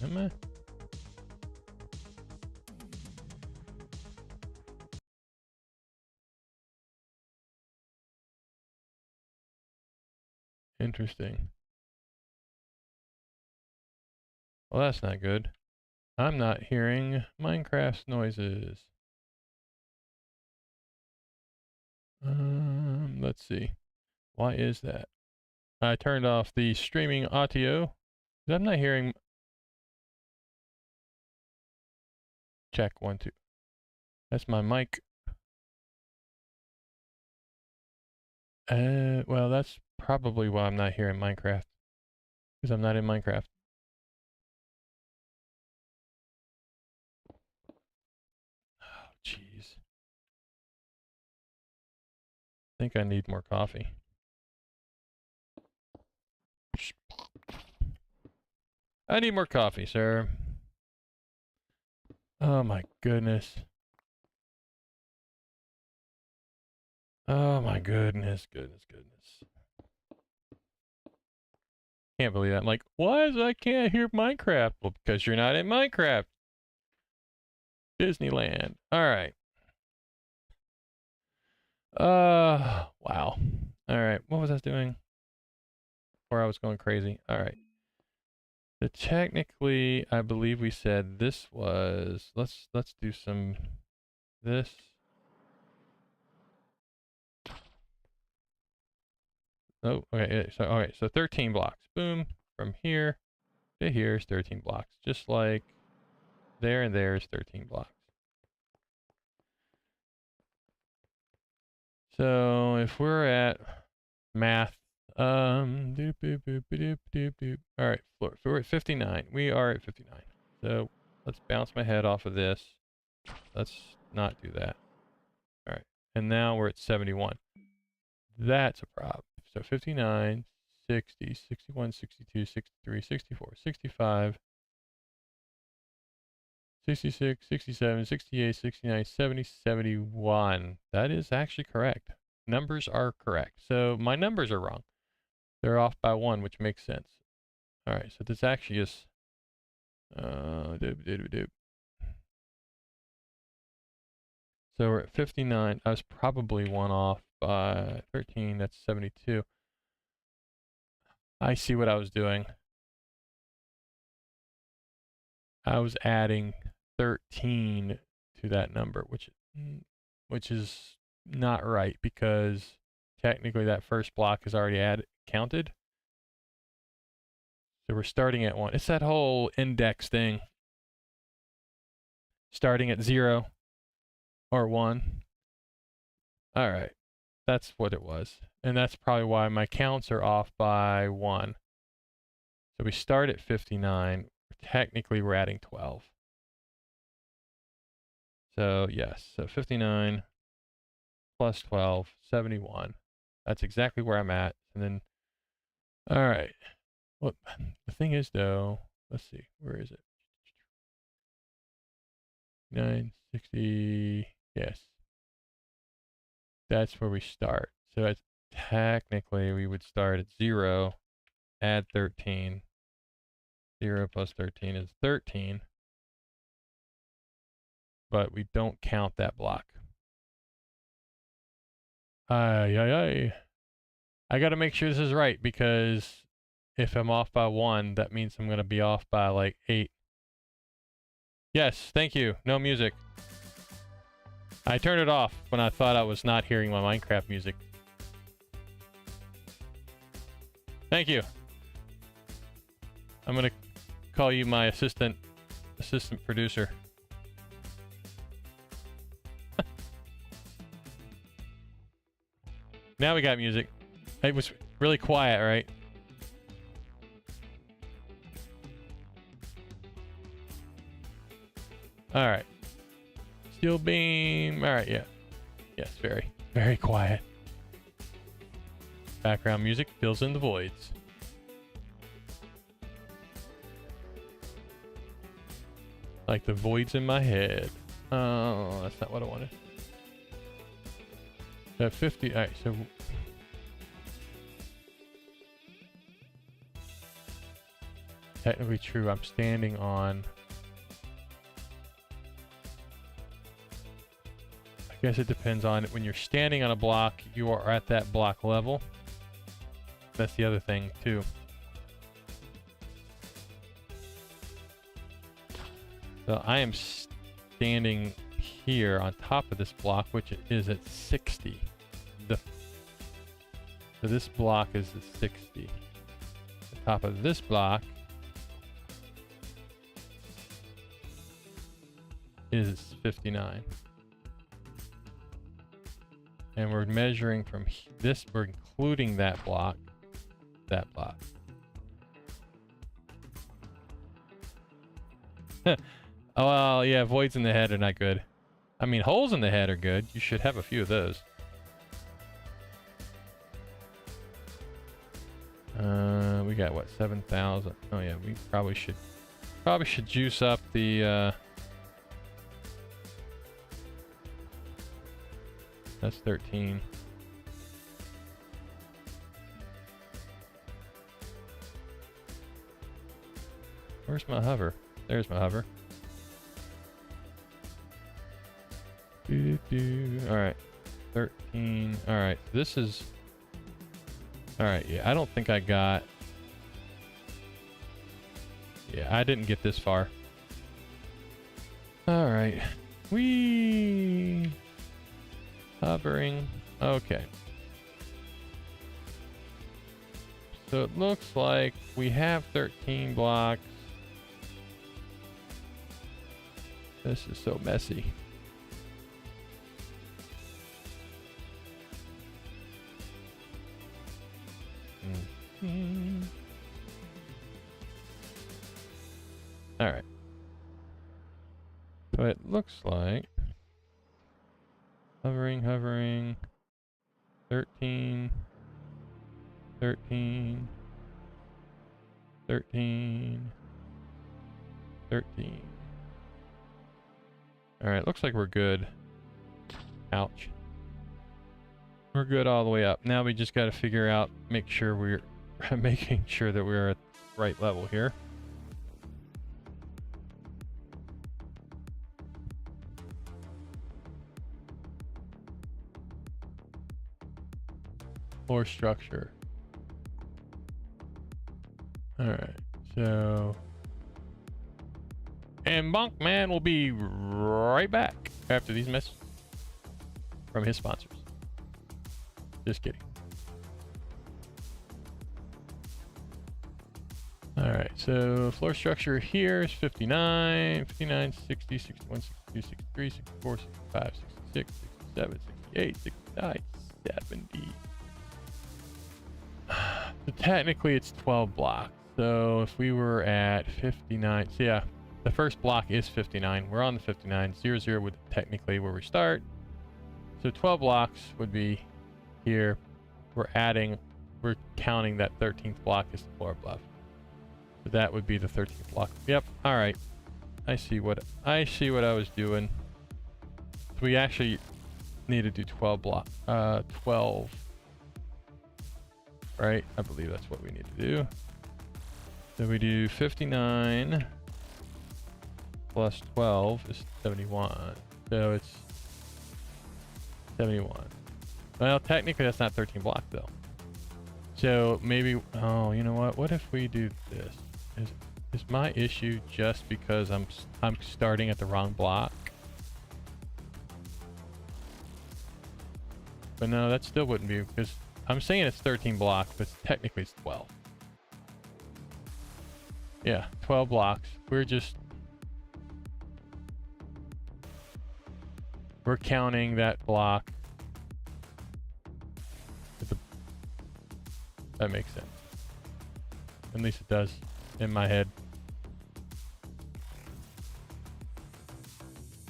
[SPEAKER 1] Am I? Interesting. Well, that's not good. I'm not hearing Minecraft's noises. Let's see. Why is that? I turned off the streaming audio. I'm not hearing. Check 1, 2. That's my mic. Well, that's probably why I'm not here in Minecraft. Because I'm not in Minecraft. Oh, jeez. I think I need more coffee. I need more coffee, sir. Oh my goodness. Oh my goodness, goodness. Can't believe that. I'm like, why is I can't hear Minecraft? Well, because you're not in Minecraft. Disneyland. Alright. Wow. Alright, what was I doing? Before I was going crazy. Alright. So technically, I believe we said this was, let's do some, this. Oh, okay, so, alright, so 13 blocks. Boom. From here to here is 13 blocks. Just like there and there is 13 blocks. So if we're at math, doop, doop, doop, doop, doop, doop. All right, floor. So we're at 59. We are at 59. So let's bounce my head off of this. Let's not do that. All right, and now we're at 71. That's a problem. So 59, 60, 61, 62, 63, 64, 65, 66, 67, 68, 69, 70, 71. That is actually correct. Numbers are correct. So my numbers are wrong. They're off by 1, which makes sense. All right, so this actually is doop. So we're at 59. I was probably 1 off by 13. That's 72. I see what I was doing. I was adding 13 to that number, which is not right because technically that first block is already counted. So we're starting at 1. It's that whole index thing. Starting at 0 or 1. All right. That's what it was. And that's probably why my counts are off by 1. So we start at 59. Technically, we're adding 12. So yes, so 59 plus 12, 71. That's exactly where I'm at. And then, all right. Well, the thing is though, let's see, where is it? 960, yes. That's where we start. So that's technically we would start at 0, add 13. 0 plus 13 is 13. But we don't count that block. I gotta make sure this is right because if I'm off by 1, that means I'm gonna be off by like 8. Yes, thank you. No music. I turned it off when I thought I was not hearing my Minecraft music. Thank you. I'm gonna call you my assistant producer. Now we got music. It was really quiet, right? All right. Steel beam. All right, yeah. Yes, very, very quiet. Background music fills in the voids. Like the voids in my head. Oh, that's not what I wanted. So 50, all right, so technically true, I'm standing on, I guess it depends on it. When you're standing on a block, you are at that block level. That's the other thing too. So I am standing here on top of this block, which is at 60. So this block is at 60. The top of this block is 59. And we're measuring from this, we're including that block, that block. Oh, well, yeah, voids in the head are not good. I mean, holes in the head are good. You should have a few of those. We got what, 7,000? Oh yeah, we probably should juice up the that's 13. Where's my hover? There's my hover. Alright. 13. Alright, this is... Alright, yeah, I don't think I got... Yeah, I didn't get this far. Alright. Whee! Hovering. Okay. So it looks like we have 13 blocks. This is so messy. All right. So it looks like hovering, 13, 13, 13, 13. All right, looks like we're good. Ouch. We're good all the way up. Now we just got to figure out, make sure we're making sure that we're at the right level here. Floor structure. All right, so, and Bonk Man will be right back after these messages from his sponsors. Just kidding. All right, so floor structure here is 59, 59, 60, 61, 62, 63, 64, 65, 66, 67, 68, 69, 70. So technically it's 12 blocks. So if we were at 59, so yeah, the first block is 59. We're on the 59. 0, 0 would technically where we start. So 12 blocks would be here. We're counting that 13th block as the floor above. So that would be the 13th block. Yep. All right. I see what I was doing. So we actually need to do 12. Right? I believe that's what we need to do. So we do 59 plus 12 is 71. So it's 71. Well, technically that's not 13 blocks though. So maybe, oh, you know what? What if we do this? Is my issue just because I'm starting at the wrong block? But no, that still wouldn't be, because I'm saying it's 13 blocks, but technically it's 12. Yeah, 12 blocks. We're counting that block. That makes sense. At least it does in my head.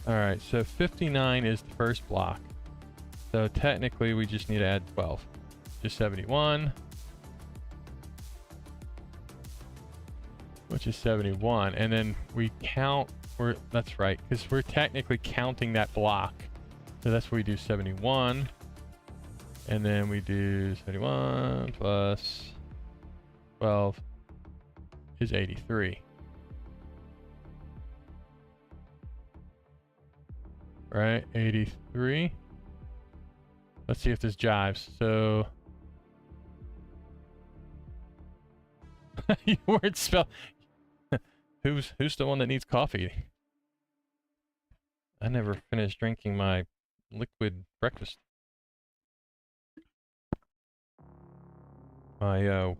[SPEAKER 1] All right, so 59 is the first block. So technically we just need to add 12. Just 71. Which is 71. And then we count, that's right, because we're technically counting that block. So that's where we do 71. And then we do 71 plus 12 is 83. Right, 83. Let's see if this jives. So you weren't spell. Who's the one that needs coffee? I never finished drinking my liquid breakfast. My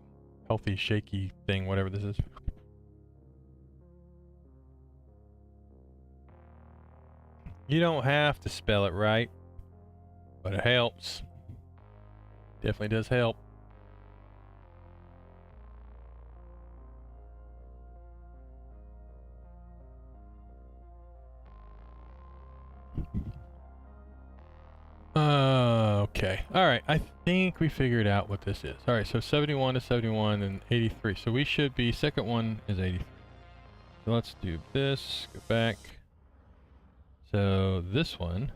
[SPEAKER 1] healthy shaky thing, whatever this is. You don't have to spell it right, but it helps. Definitely does help. Okay. All right. I think we figured out what this is. All right. So 71 to 71 and 83. So we should be, second one is 83. So let's do this. Go back. So this one.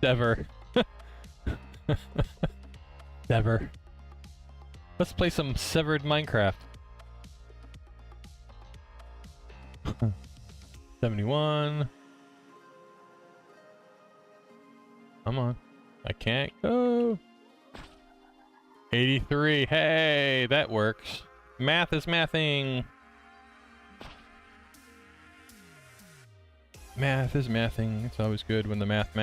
[SPEAKER 1] Sever. Sever. Let's play some severed Minecraft. 71. Come on. I can't go. 83. Hey, that works. Math is mathing. Math is mathing. It's always good when the math.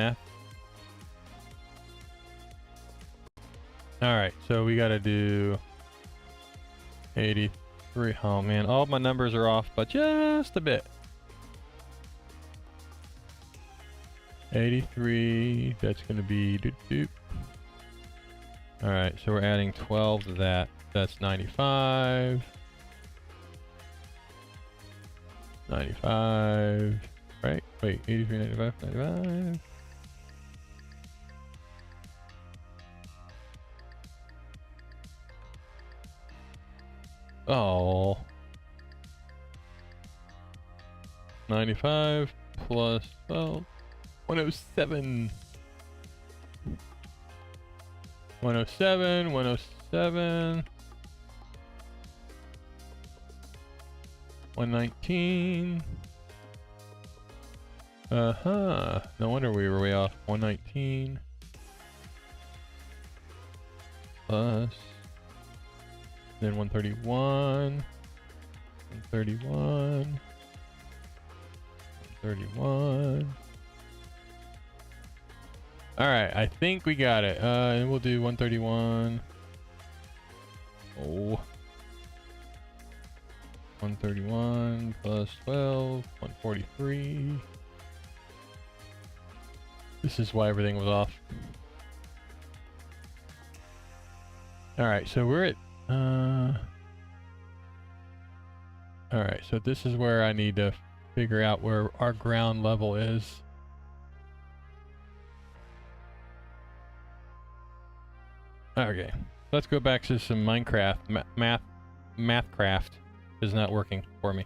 [SPEAKER 1] Alright, so we gotta do 83. Oh man, all my numbers are off, but just a bit. 83, that's gonna be doop doop. Alright, so we're adding 12 to that. That's 95. 95. Right? Wait, 83, 95, 95. Oh. 95 plus 12. 107. 107, 107. 119. Uh-huh. No wonder we were way off. 119. Plus. Then 131. 131. 131. Alright, I think we got it. And we'll do 131. Oh. 131 plus 12. 143. This is why everything was off. Alright, so we're at alright, so this is where I need to figure out where our ground level is. Okay, let's go back to some Minecraft. Mathcraft is not working for me.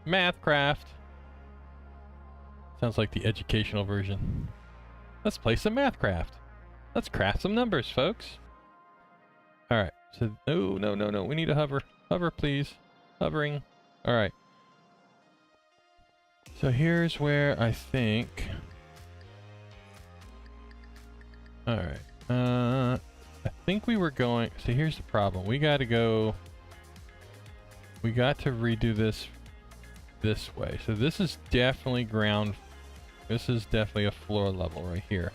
[SPEAKER 1] Mathcraft. Sounds like the educational version. Let's play some Mathcraft. Let's craft some numbers, folks. Alright, so no. We need to hover. Hover, please. Hovering. Alright. So here's where I think... Alright. I think we were going... So here's the problem. We gotta go... We got to redo this way. So this is definitely ground... This is definitely a floor level right here.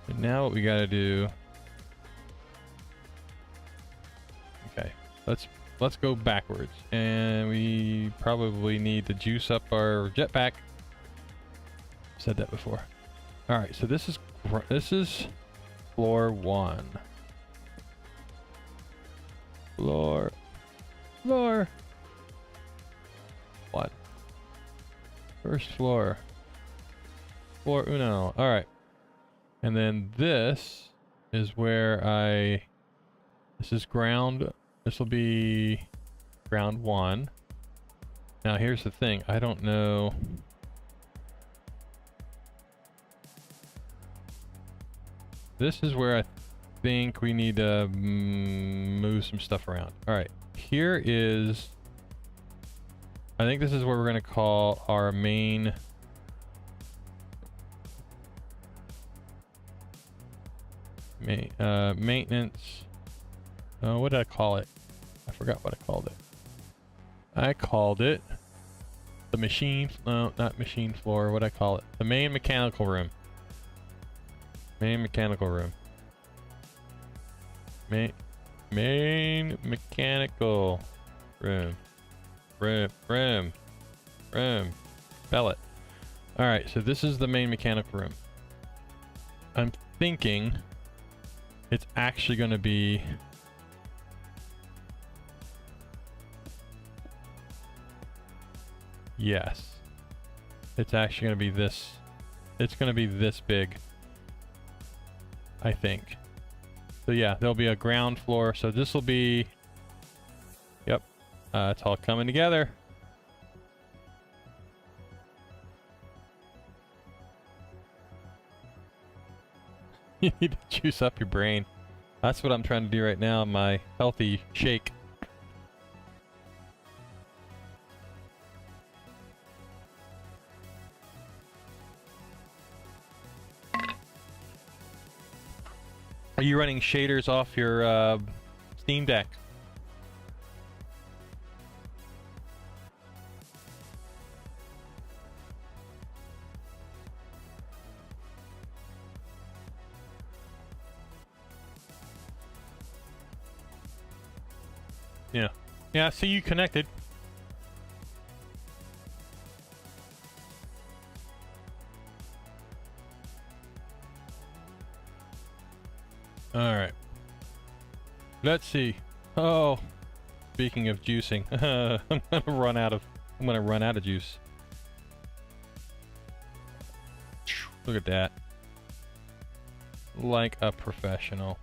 [SPEAKER 1] And now what we gotta do... Okay. Let's go backwards. And we probably need to juice up our jetpack. Said that before. Alright, so this is floor 1. Floor 1. First floor. Floor uno. Alright. And then this is where this is ground. This will be ground 1. Now here's the thing. I don't know. This is where I think we need to move some stuff around. Alright. Here is... I think this is where we're going to call our main... maintenance. What did I call it? I forgot what I called it. I called it the machine. No, not machine floor. What I call it? The main mechanical room. Main mechanical room. Main mechanical room. Room. Pellet. Alright, so this is the main mechanical room. I'm thinking it's actually going to be... Yes. It's actually going to be this. It's going to be this big. I think. So yeah, there'll be a ground floor. So this will be... Yep. It's all coming together. You need to juice up your brain. That's what I'm trying to do right now, my healthy shake. Are you running shaders off your Steam Deck? Yeah. Yeah, I see you connected. Alright. Let's see. Oh. Speaking of juicing. I'm gonna run out of juice. Look at that. Like a professional.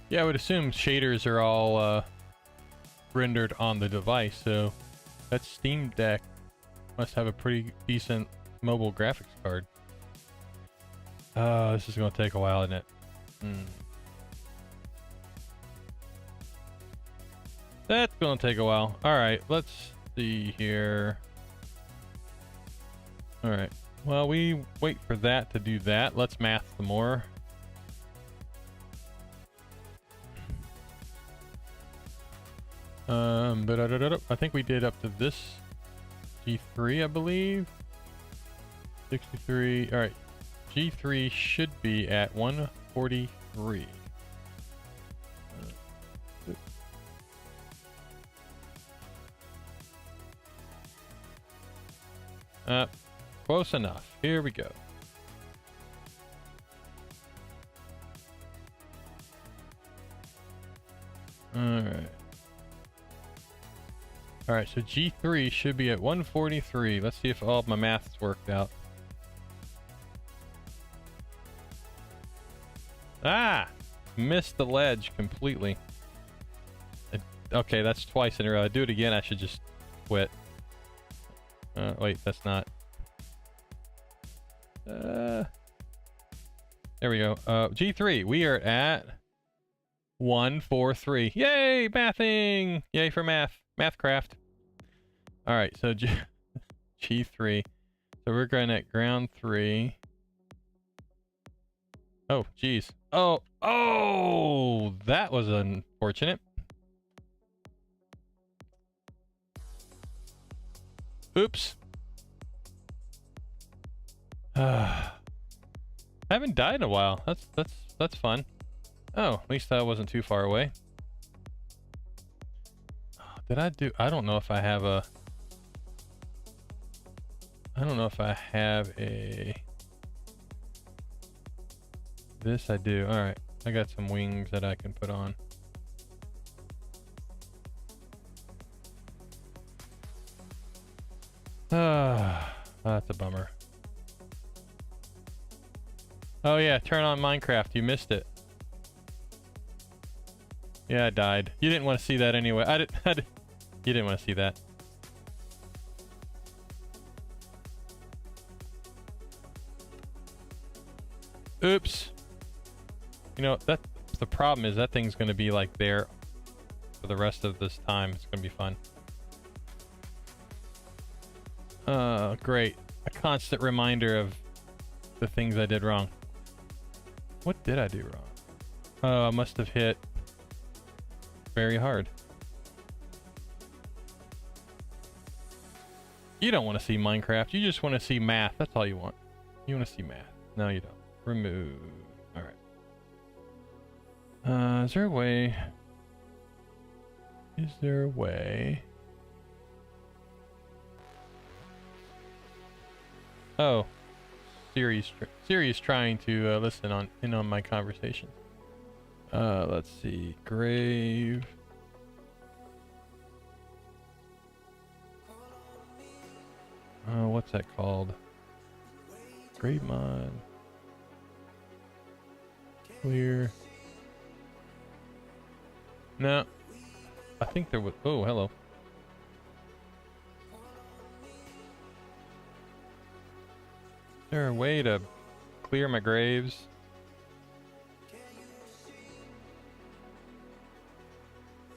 [SPEAKER 1] Yeah, I would assume shaders are all rendered on the device, so that Steam Deck must have a pretty decent mobile graphics card. This is going to take a while, isn't it? That's going to take a while. Alright, let's see here. Alright, well, we wait for that to do that. Let's math some more. I think we did up to this G3, I believe. 63. All right, G3 should be at 143. Close enough. Here we go. All right. Alright, so G3 should be at 143. Let's see if all of my math's worked out. Ah! Missed the ledge completely. Okay, that's twice in a row. I do it again, I should just quit. Wait, that's not. There we go. G3, we are at 143. Yay, mathing! Yay for math. MathCraft. Alright, so G3. So we're going at ground 3. Oh, geez. Oh, that was unfortunate. Oops. I haven't died in a while. That's fun. Oh, at least I wasn't too far away. Did I do? I don't know if I have a. I don't know if I have a. This I do. All right, I got some wings that I can put on. That's a bummer. Oh yeah, turn on Minecraft. You missed it. Yeah, I died. You didn't want to see that anyway. You didn't want to see that. Oops. You know, that's the problem is that thing's going to be like there for the rest of this time. It's going to be fun. Great. A constant reminder of the things I did wrong. What did I do wrong? Oh, I must have hit very hard. You don't want to see Minecraft. You just want to see math. That's all you want. You want to see math? No, you don't. Remove. All right. Is there a way? Is there a way? Oh, Siri's trying to listen in on my conversation. Let's see. Grave. What's that called? Grave mod. Clear. No. I think there was. Oh, hello. Is there a way to clear my graves?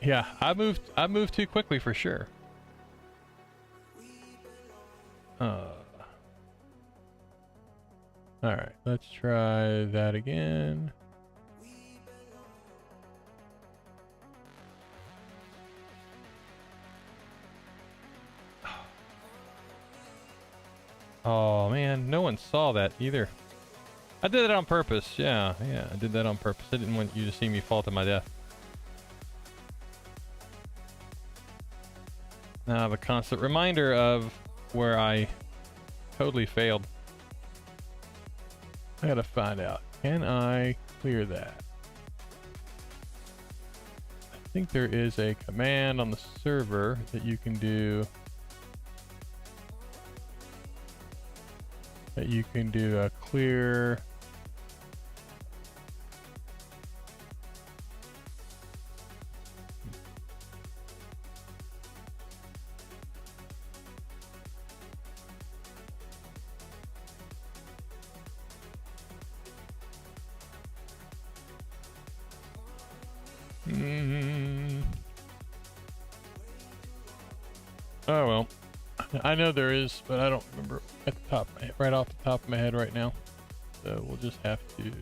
[SPEAKER 1] Yeah, I moved too quickly for sure. Alright, let's try that again. Oh man, no one saw that either. I did it on purpose. Yeah, I did that on purpose. I didn't want you to see me fall to my death. Now I have a constant reminder of where I totally failed. I gotta find out. Can I clear that? I think there is a command on the server that you can do. That you can do a clear. Oh well, I know there is, but I don't remember at the top of my head, right off the top of my head right now. So we'll just have to.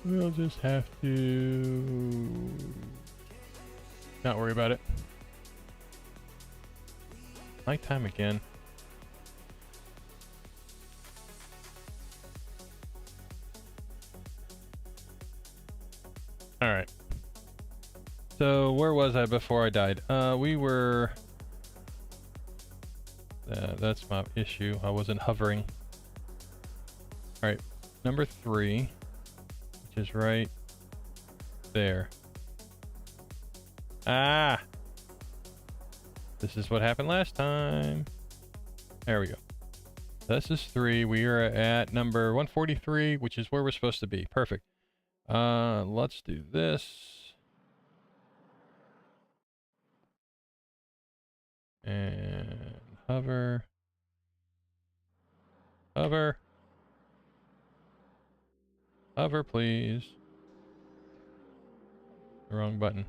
[SPEAKER 1] We'll just have to not worry about it. Nighttime again. All right. So where was I before I died? We were. That's my issue. I wasn't hovering. All right, number 3, which is right there. Ah! This is what happened last time. There we go. This is 3. We are at number 143, which is where we're supposed to be. Perfect. Let's do this. And hover. Hover. Hover, please. The wrong button.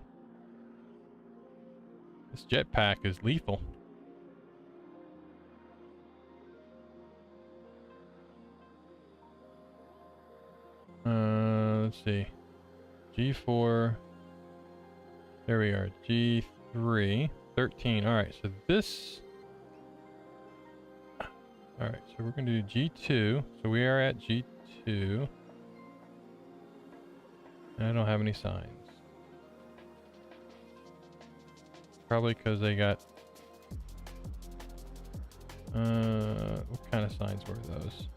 [SPEAKER 1] This jetpack is lethal. Let's see. G4. There we are. G3. 13. Alright, so this. Alright, so we're going to do G2. So we are at G2. And I don't have any signs. Probably because they got. What kind of signs were those?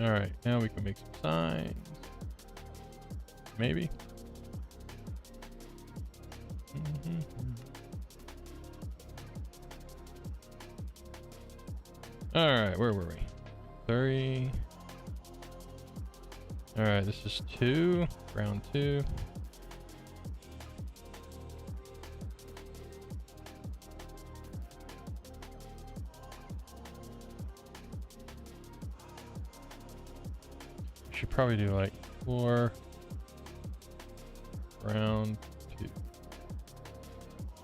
[SPEAKER 1] All right, now we can make some signs. Maybe. All right, where were we? 3. All right, this is 2, round 2. probably do like floor, ground,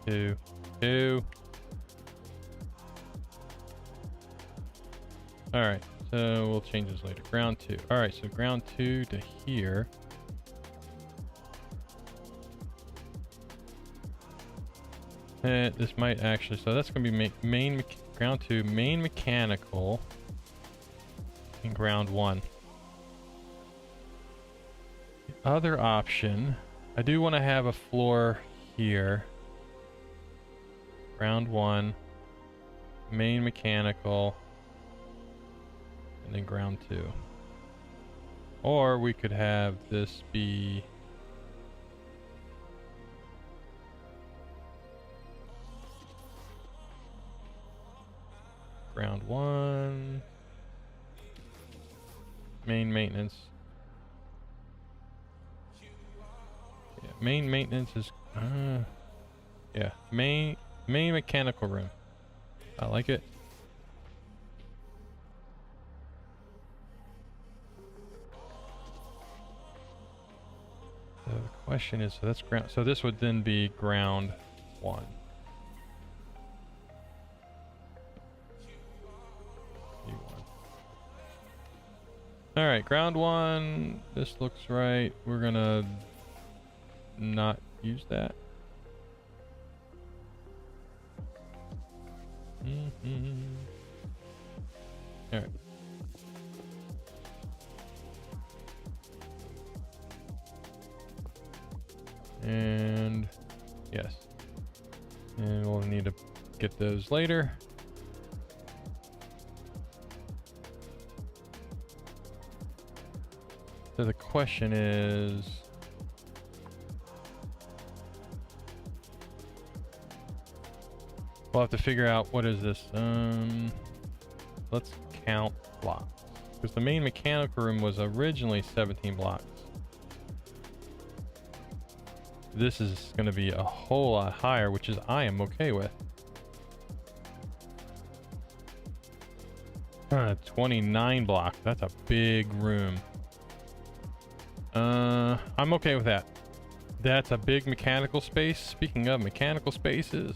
[SPEAKER 1] 2, 2. All right, so we'll change this later. Ground 2. All right, so ground 2 to here. This might actually, so that's gonna be ground 2, main mechanical, and ground 1. The other option, I do want to have a floor here. Ground 1, main mechanical, and then ground 2. Or we could have this be ground 1, main maintenance. Yeah, main maintenance is yeah, main mechanical room. I like it. So the question is, so that's ground, so this would then be ground 1. All right, ground 1, this looks right. We're gonna not use that. All right. And yes, and we'll need to get those later. So the question is, we'll have to figure out what is this. Let's count blocks, because the main mechanical room was originally 17 blocks. This is going to be a whole lot higher, which is I am okay with. 29 blocks. That's a big room. I'm okay with that. That's a big mechanical space. Speaking of mechanical spaces,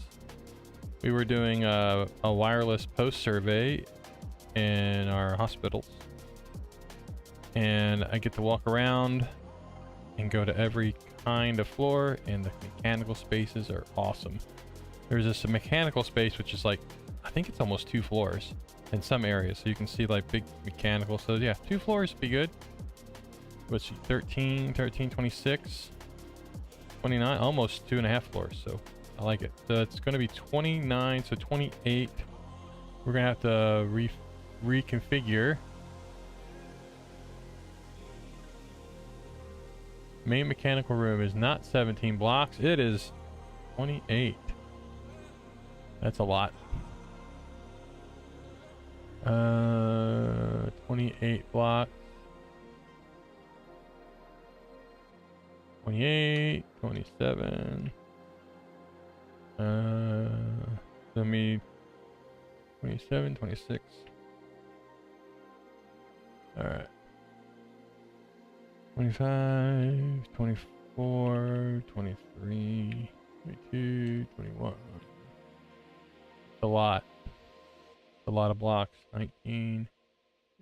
[SPEAKER 1] we were doing a wireless post survey in our hospitals, and I get to walk around and go to every kind of floor, and the mechanical spaces are awesome. There's this mechanical space which is like, I think it's almost 2 floors in some areas, so you can see like big mechanical. So yeah, 2 floors would be good. Let's see, 13, 26, 29, almost 2.5 floors. So I like it. So it's going to be 29, so 28. We're going to have to reconfigure. Main mechanical room is not 17 blocks. It is 28. That's a lot. 28 blocks. 28, 27. So me 27, 26. All right. 25, 24, 23, 22, 21. It's a lot. It's a lot of blocks. 19,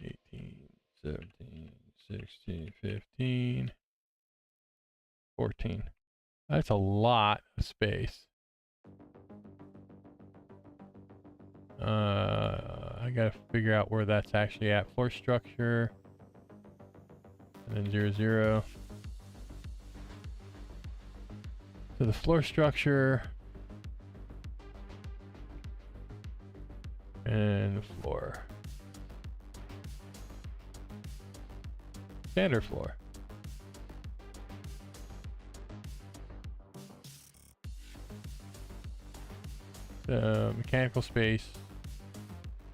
[SPEAKER 1] 18, 17, 16, 15, 14. That's a lot of space. I gotta figure out where that's actually at. Floor structure. And then 0, 0. So the floor structure and the floor. Standard floor. The mechanical space,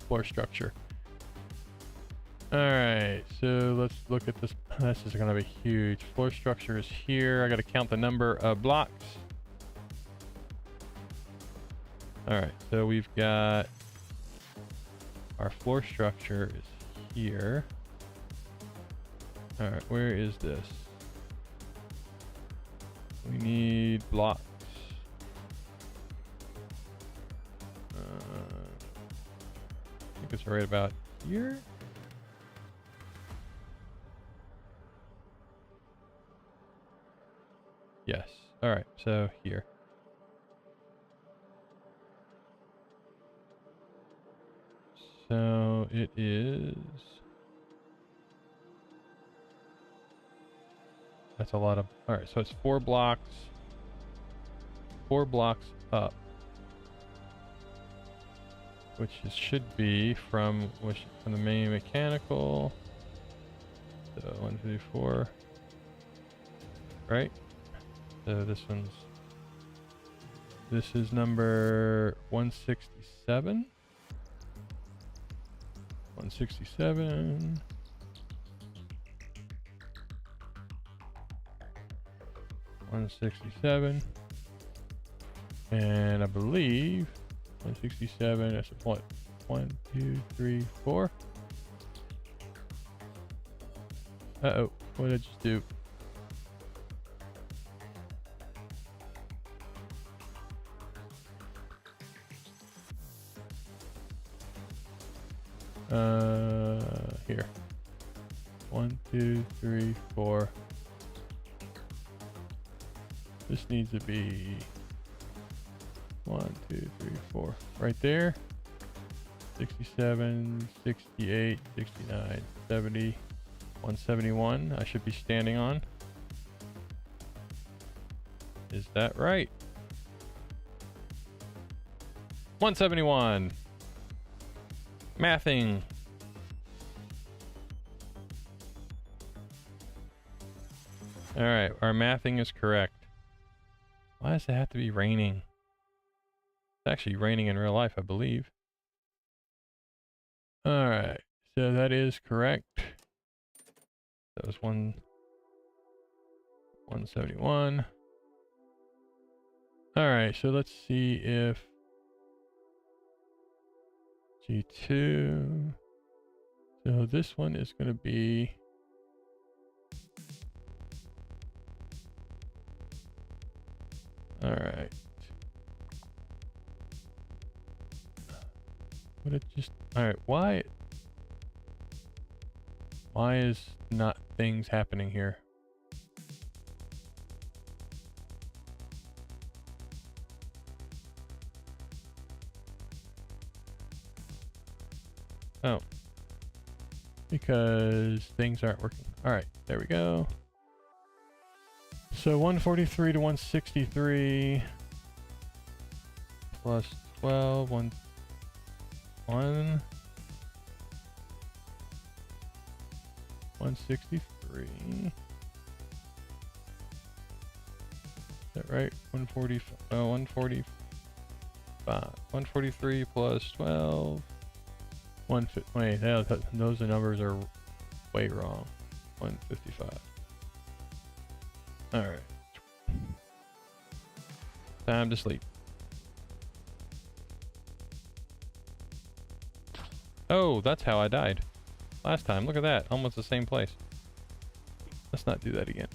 [SPEAKER 1] floor structure. Alright, so let's look at this. This is going to be huge. Floor structure is here. I got to count the number of blocks. Alright, so we've got our floor structure is here. Alright, where is this? We need blocks. I think it's right about here. Yes. Alright, so here. So it is... That's a lot of... Alright, so it's 4 blocks. 4 blocks up. Which is, should be from the main mechanical. So 1, 2, 4. Right? So this one's... This is number 167. 167. 167. And I believe 167, that's what? 1, 2, 3, 4. Uh-oh, what did I just do? Here. 1, 2, 3, 4. This needs to be 1, 2, 3, 4. Right there. 67, 68, 69, 70, 171. I should be standing on. Is that right? 171. Mathing. Alright, our mathing is correct. Why does it have to be raining? It's actually raining in real life, I believe. Alright, so that is correct. That was 171. Alright, so let's see if G2. So this one is going to be alright. Would it just alright, why is not things happening here? Oh. Because things aren't working. Alright, there we go. So 143 to 163 plus 12, 1 163. Is that right? 140, 145. 143 plus 12. Wait, those numbers are way wrong. 155. Alright. Time to sleep. Oh, that's how I died last time. Look at that. Almost the same place. Let's not do that again.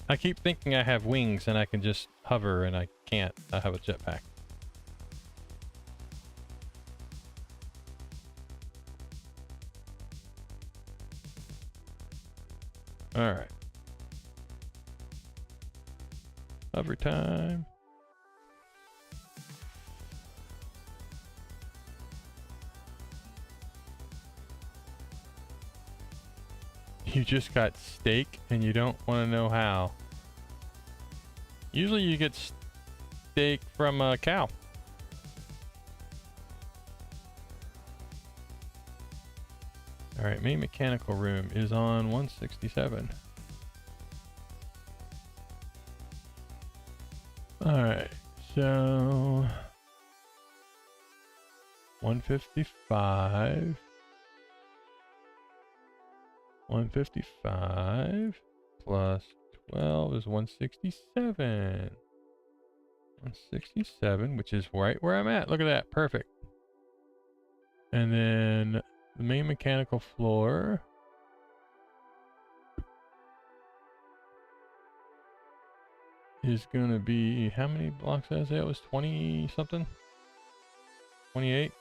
[SPEAKER 1] I keep thinking I have wings and I can just hover, and I can't. I have a jetpack. Alright. Hover time. You just got steak and you don't want to know how. Usually you get steak from a cow. Alright, main mechanical room is on 167. Alright, so 155. 155 plus 12 is 167. 167, which is right where I'm at. Look at that. Perfect. And then the main mechanical floor is gonna be, how many blocks did I say it was? 20 something? 28?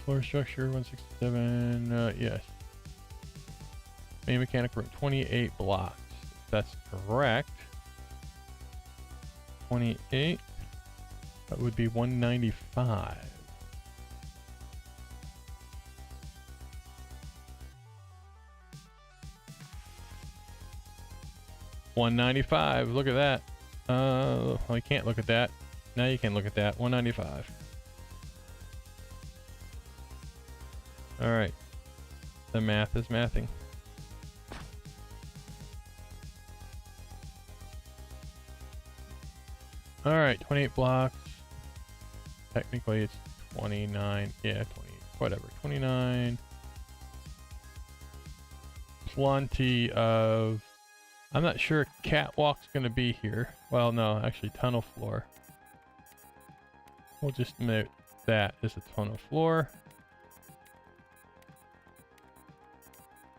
[SPEAKER 1] Floor structure, 167, yes. Main mechanic room, 28 blocks. If that's correct. 28, that would be 195. $195, look at that. Well, I can't look at that. Now you can look at that, 195. All right, the math is mathing. All right, 28 blocks. Technically it's 29, yeah, 20, whatever, 29. Plenty of, I'm not sure catwalk's gonna be here. Well, no, actually tunnel floor. We'll just note that as a tunnel floor.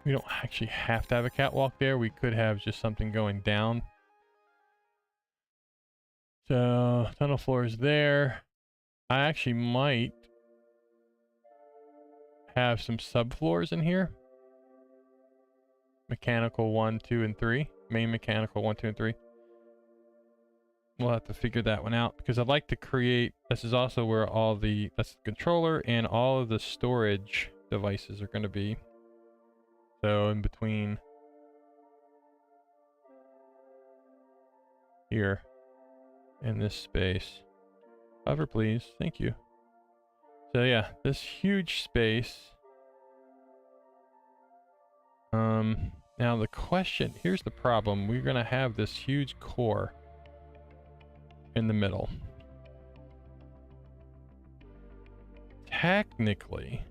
[SPEAKER 1] We don't actually have to have a catwalk there. We could have just something going down. So, tunnel floor is there. I actually might have some subfloors in here. Mechanical 1, 2, and 3. Main mechanical 1, 2, and 3. We'll have to figure that one out because I'd like to create, this is also where all the, that's the controller and all of the storage devices are going to be. So in between here in this space. Hover please, thank you. So yeah, this huge space. Now the question, here's the problem. We're gonna have this huge core in the middle. Technically,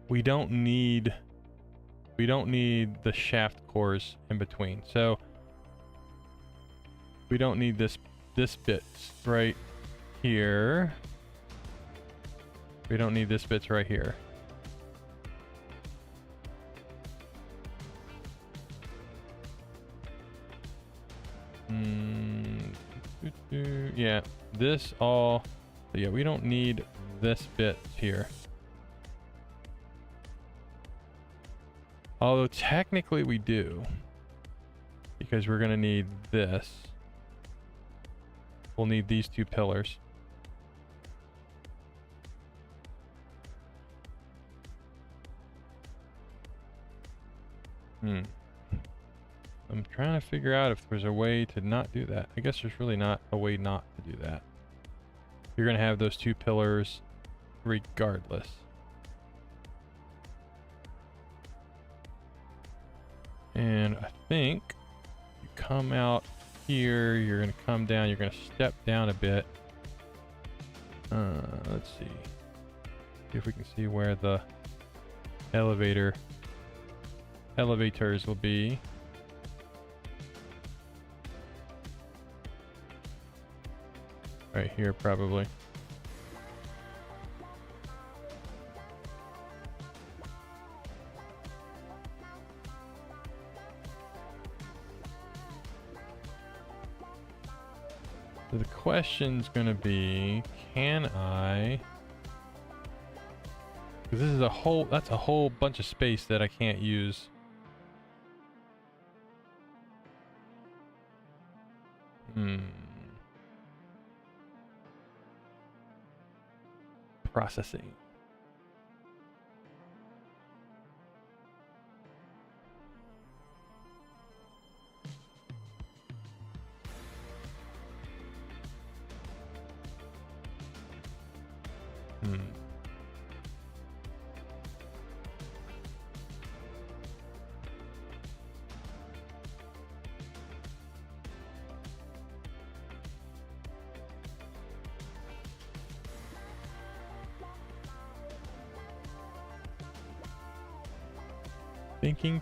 [SPEAKER 1] we don't need the shaft cores in between. So we don't need this bit right here. We don't need this bit right here. Yeah, this all, yeah, we don't need this bit here. Although technically we do, because we're gonna need this. We'll need these two pillars. I'm trying to figure out if there's a way to not do that. I guess there's really not a way not to do that. You're gonna have those two pillars regardless. And I think you come out here, you're gonna come down, you're gonna step down a bit. Let's see if we can see where the elevators will be. Right here, probably. So the question's gonna be, can I? Because this is a whole, that's a whole bunch of space that I can't use. Processing.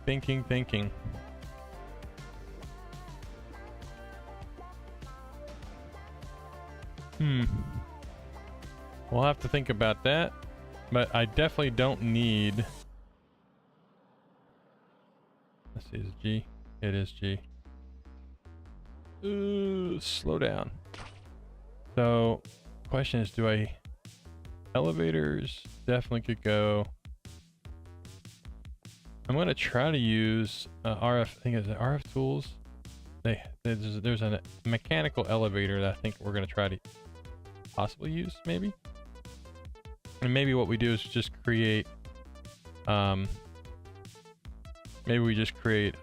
[SPEAKER 1] Thinking. We'll have to think about that, but I definitely don't need... Let's see, is it G? It is G. Slow down. So, question is, do I... Elevators definitely could go. I'm going to try to use RF, I think it's RF tools. There's a mechanical elevator that I think we're going to try to possibly use, maybe. And maybe what we do is just create, maybe we just create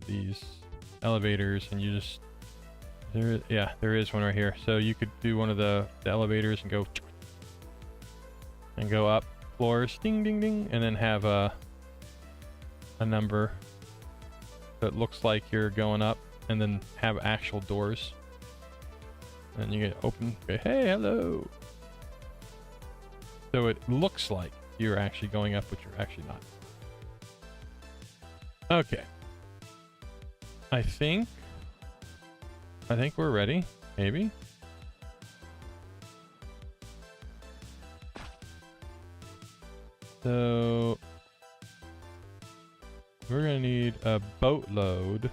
[SPEAKER 1] these elevators, and you just, there is one right here. So you could do one of the elevators and go up floors, ding ding ding, and then have a number that looks like you're going up, and then have actual doors. And you get open, okay, hey, hello. So it looks like you're actually going up, but you're actually not. Okay. I think we're ready, maybe. So we're gonna need a boatload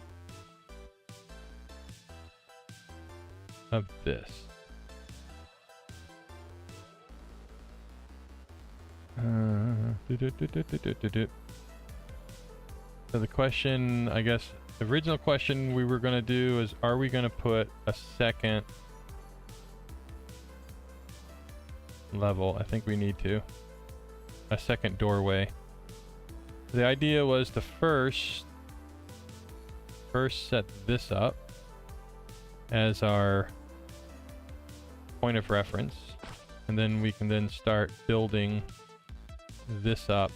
[SPEAKER 1] of this. So the question, I guess, the original question we were gonna do is, are we gonna put a second level? I think we need to. A second doorway. The idea was to first set this up as our point of reference, and then we can then start building this up.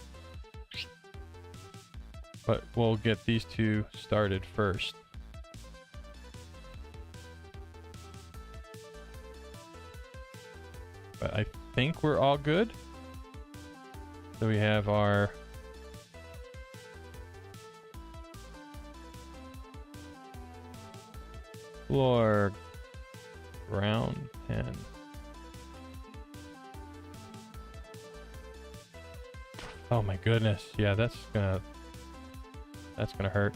[SPEAKER 1] But we'll get these two started first. But I think we're all good. So we have our floor, ground 10. Oh my goodness. Yeah, that's gonna hurt.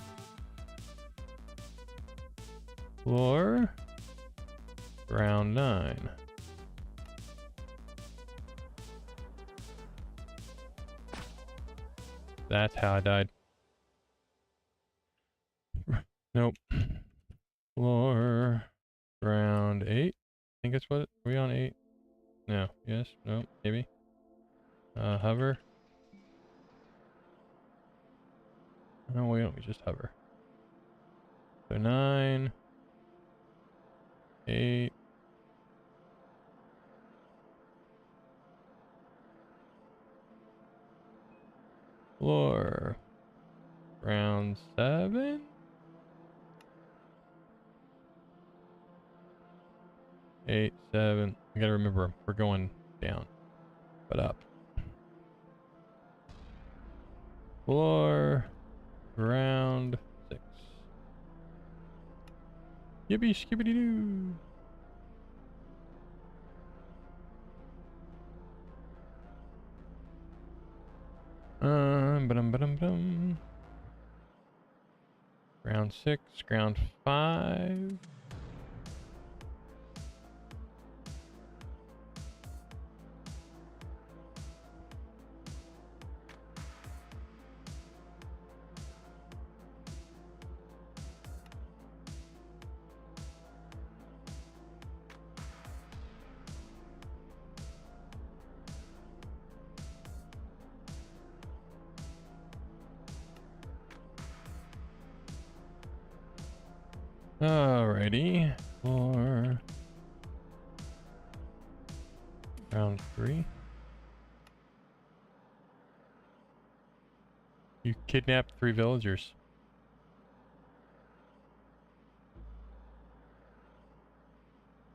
[SPEAKER 1] Floor, ground 9. That's how I died. Nope. Floor, ground 8. I think that's what, are we on 8? No, yes, no, maybe. Hover. No, why don't we just hover? So 9, 8. Floor, ground 7. 8, 7. I gotta remember, we're going down, but up. Floor, ground 6. Yippee skibbity doo. Ba-dum. Ground 6, ground 5. Alrighty, floor, round 3. You kidnapped 3 villagers.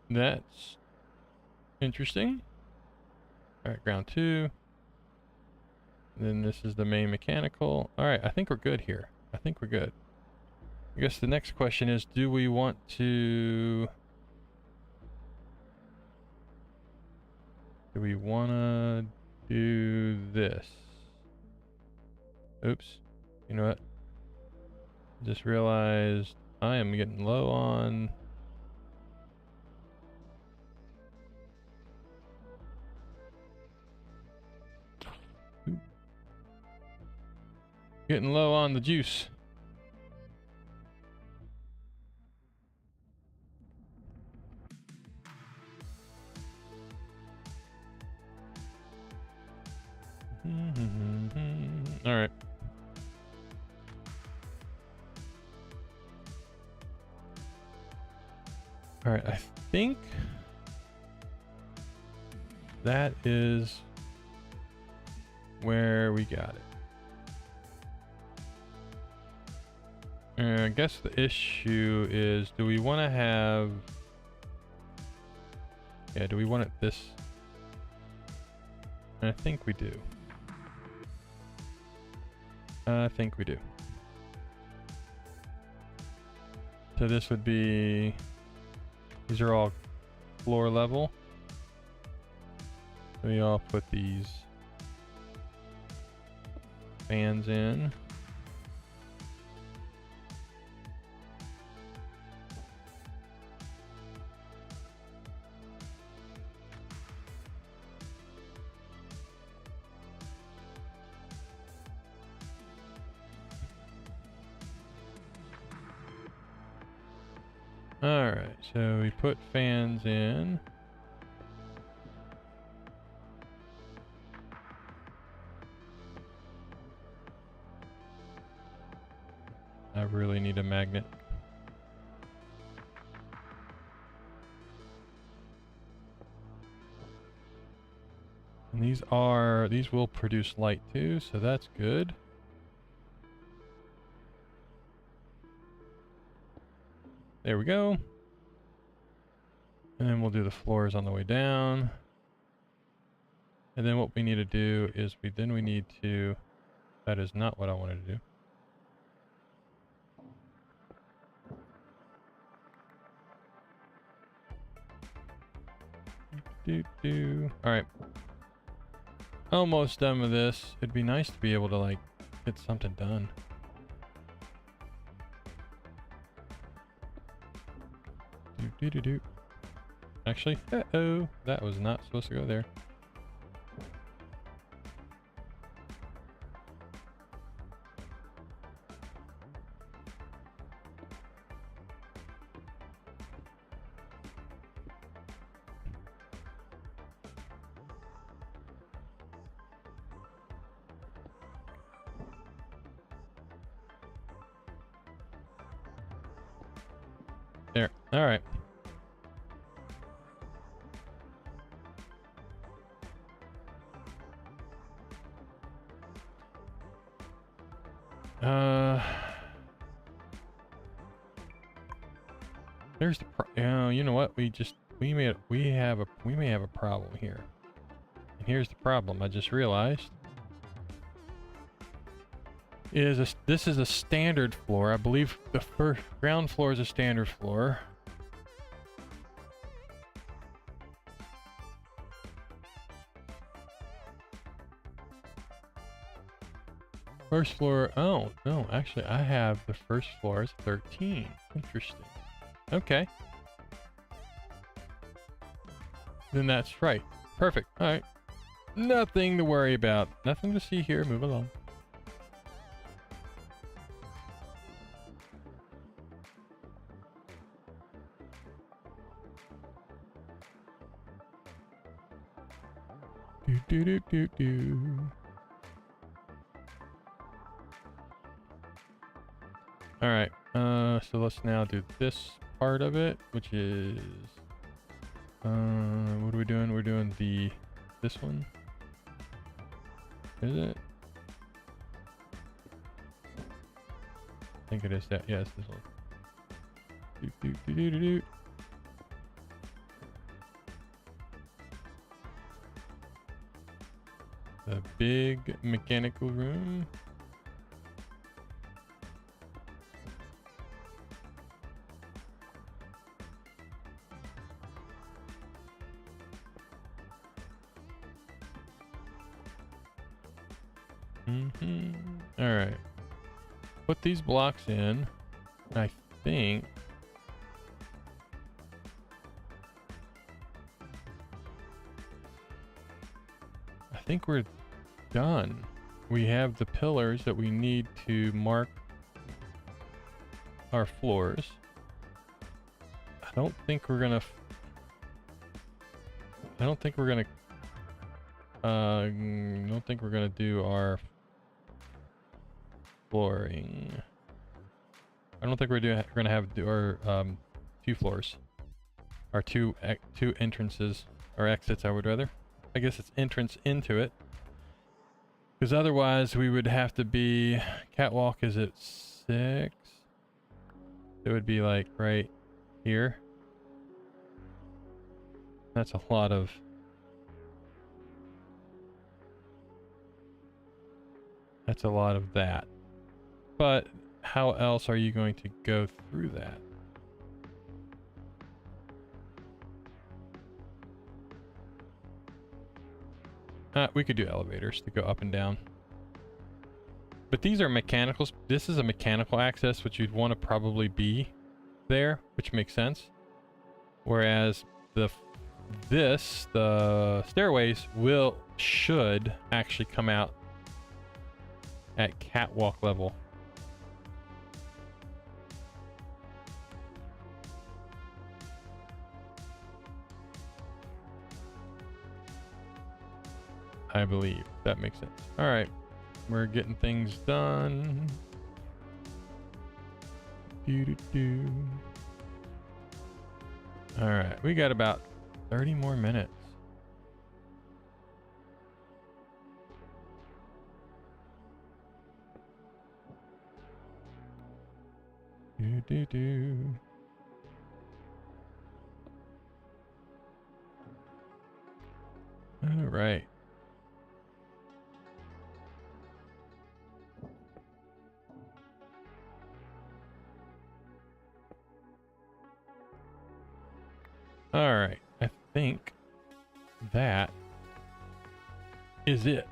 [SPEAKER 1] That's interesting. Alright, ground 2. Then this is the main mechanical. Alright, I think we're good here. I think we're good. I guess the next question is, do we want to Do we want to do this? Oops. You know what? Just realized I am getting low on... Ooh. Getting low on the juice. All right. All right, I think that is where we got it. I guess the issue is, do we want to have... Yeah, do we want it this? I think we do. I think we do. So this would be... These are all floor level. So we all put these fans in. Alright, so we put fans in. I really need a magnet. And these will produce light too, so that's good. There we go. And then we'll do the floors on the way down. And then what we need to do is we need to, that is not what I wanted to do. Alright. Almost done with this. It'd be nice to be able to like get something done. Actually, uh-oh, that was not supposed to go there. There, all right. There's the you know what? We may have a problem here. And here's the problem. I just realized this is a standard floor. I believe the first ground floor is a standard floor. First floor, oh, no, actually I have the first floor is 13. Interesting. Okay. Then that's right. Perfect. All right. Nothing to worry about. Nothing to see here. Move along. Do. All right. So let's now do this part of it, which is what are we doing? We're doing this one. Is it? I think it is that. Yes, this one. Do. The big mechanical room. All right. Put these blocks in. I think we're done. We have the pillars that we need to mark our floors. I don't think we're gonna do our flooring. I don't think we're gonna have our 2 floors, our two entrances or exits. I would rather. I guess it's entrance into it, because otherwise we would have to be catwalk is at 6. It would be like right here. That's a lot of. That's a lot of that. But how else are you going to go through that? We could do elevators to go up and down. But these are mechanicals. This is a mechanical access, which you'd want to probably be there, which makes sense. Whereas the stairways should actually come out at catwalk level. I believe that makes sense. All right, we're getting things done. All right, we got about 30 more minutes. All right. All right, I think that is it.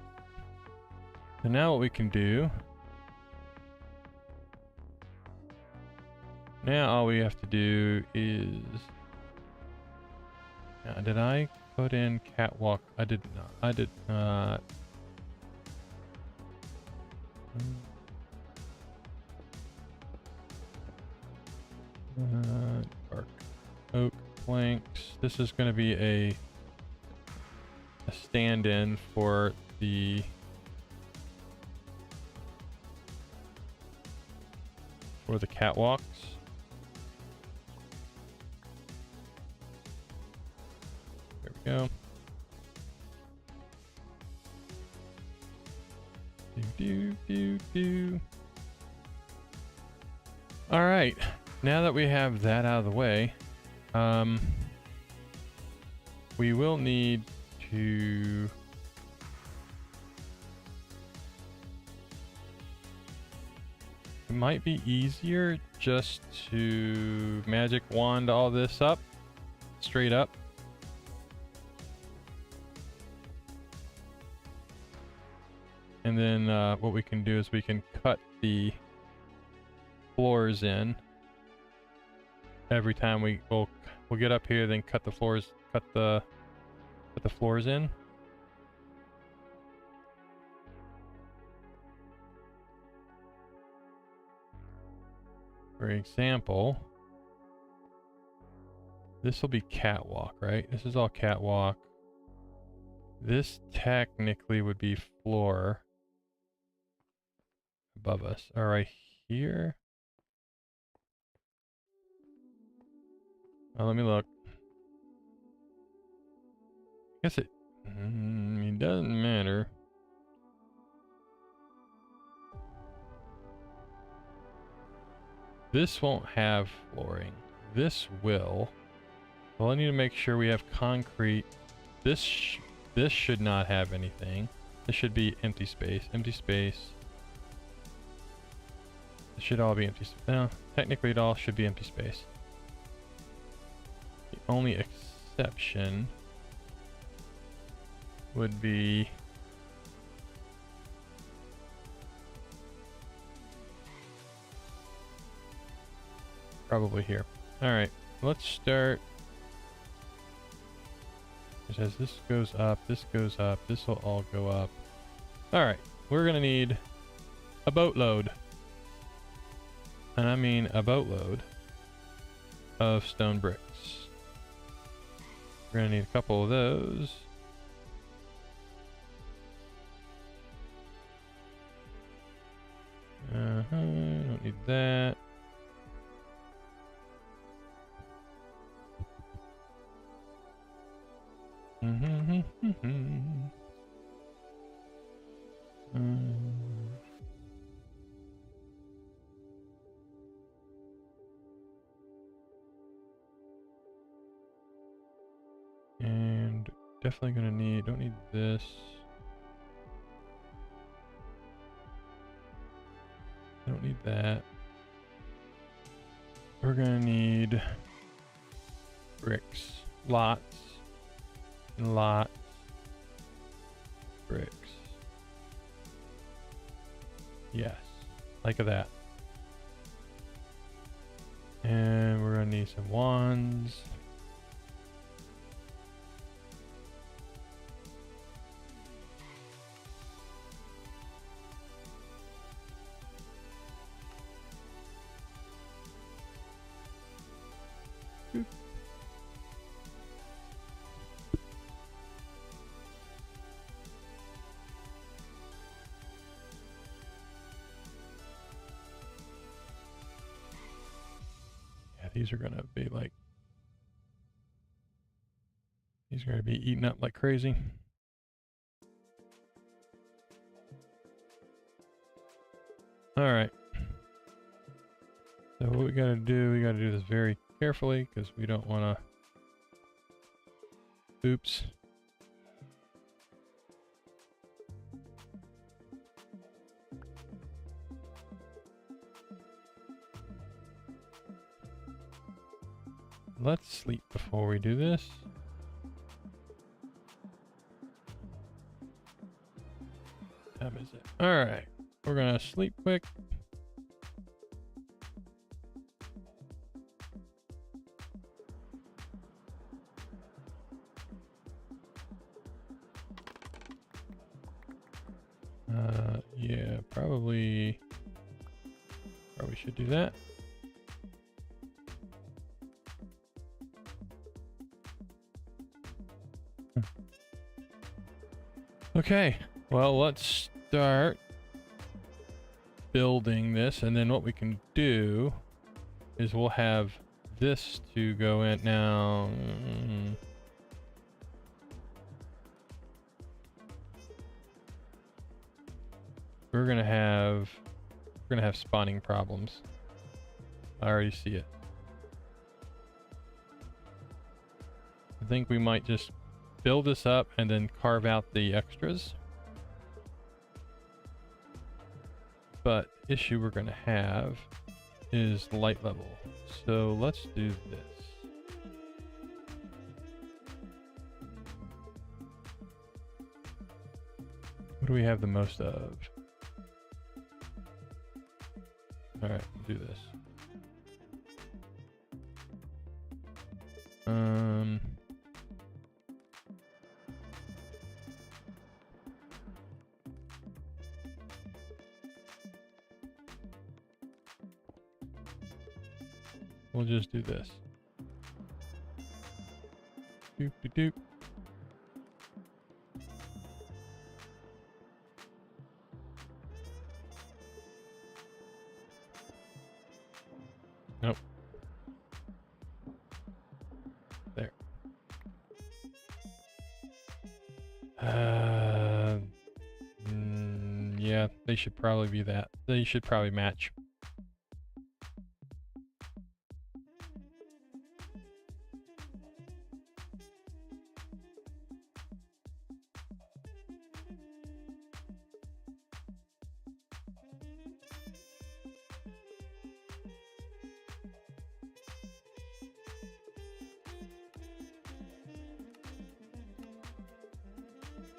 [SPEAKER 1] So now what we can do, now all we have to do is, did I put in catwalk? I did not. I did not. Dark oak planks. This is going to be a stand-in for the catwalks. There we go. All right, now that we have that out of the way, we will need to it might be easier just to magic wand all this up straight up. And then what we can do is we can cut the floors in every time we'll get up here, then cut the floors in. For example, this will be catwalk, right? This is all catwalk. This technically would be floor above us. All right, here. Oh, let me look. I guess it doesn't matter. This won't have flooring. This will. Well, I need to make sure we have concrete. This should not have anything. This should be empty space. Empty space. It should all be empty. No, technically it all should be empty space. The only exception would be probably here. All right, let's start. As this goes up, this goes up, this will all go up. All right, we're gonna need a boatload. And I mean a boatload of stone bricks. We're gonna need a couple of those. Don't need that. And definitely gonna need, don't need this. Don't need that. We're gonna need bricks. Lots and lots of bricks. Yes, like that. And we're gonna need some wands. These are gonna be like, these are gonna be eaten up like crazy. All right. So what we gotta do this very carefully because we don't wanna, oops. Let's sleep before we do this. What time is it? All right, we're gonna sleep quick. Yeah, probably should do that. Okay, well, let's start building this, and then what we can do is we'll have this to go in now. We're gonna have spawning problems. I already see it. I think we might just build this up and then carve out the extras. But issue we're gonna have is light level. So let's do this. What do we have the most of? All right, do this. We'll just do this. Doop doop doop. Nope. There. Yeah, they should probably be that. They should probably match.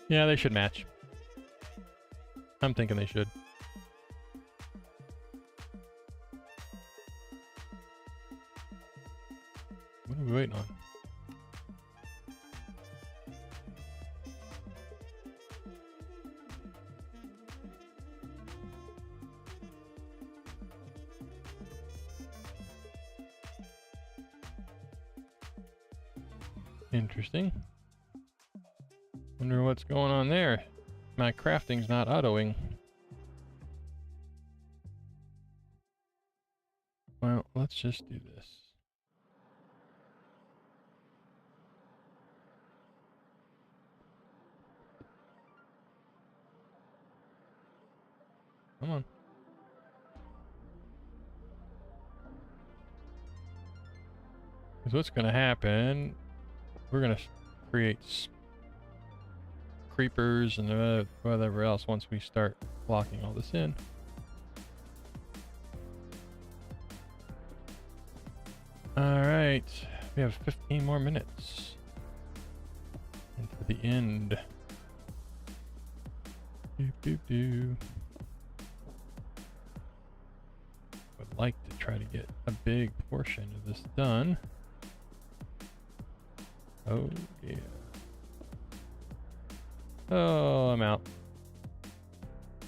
[SPEAKER 1] Yeah, they should match. I'm thinking they should. waiting on? Interesting. Wonder what's going on there. My crafting's not autoing. Well, let's just do this. Come on. Because what's going to happen, we're going to create creepers and whatever else once we start blocking all this in. Alright, we have 15 more minutes into the end. Would like to try to get a big portion of this done. Oh yeah. Oh, I'm out.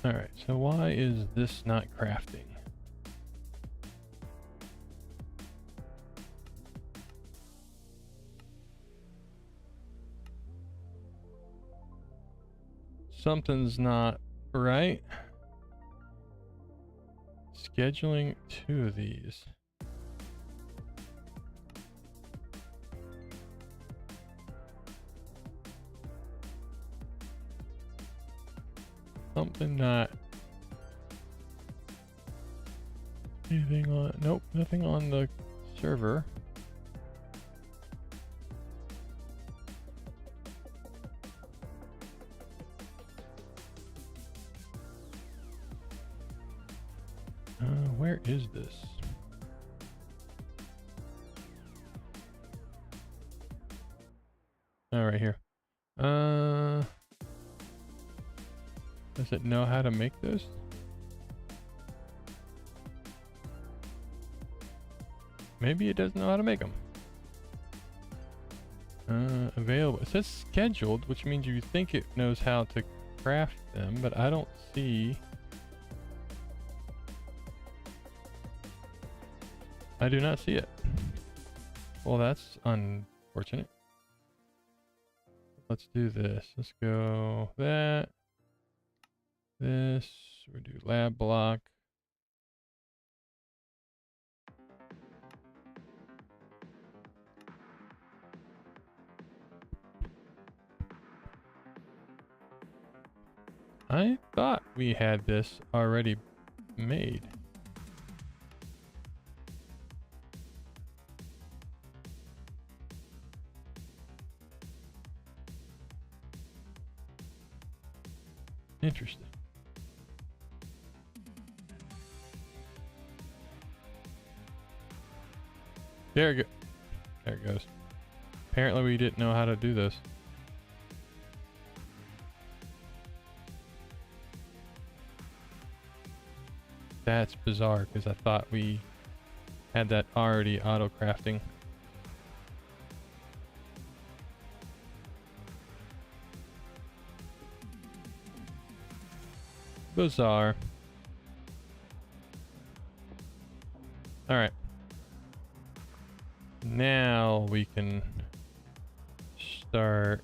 [SPEAKER 1] Alright, so why is this not crafting? Something's not right. Scheduling 2 of these. Something not. Anything on? Nope, nothing on the server. Where is this? Oh, right here. Does it know how to make those? Maybe it doesn't know how to make them. Available. It says scheduled, which means you think it knows how to craft them, but I don't see. I do not see it. Well, that's unfortunate. Let's do this. Let's go that. This. We do lab block. I thought we had this already made. Interesting. There it go. There it goes. Apparently we didn't know how to do this. That's bizarre because I thought we had that already auto crafting. Bizarre. All right. Now we can start.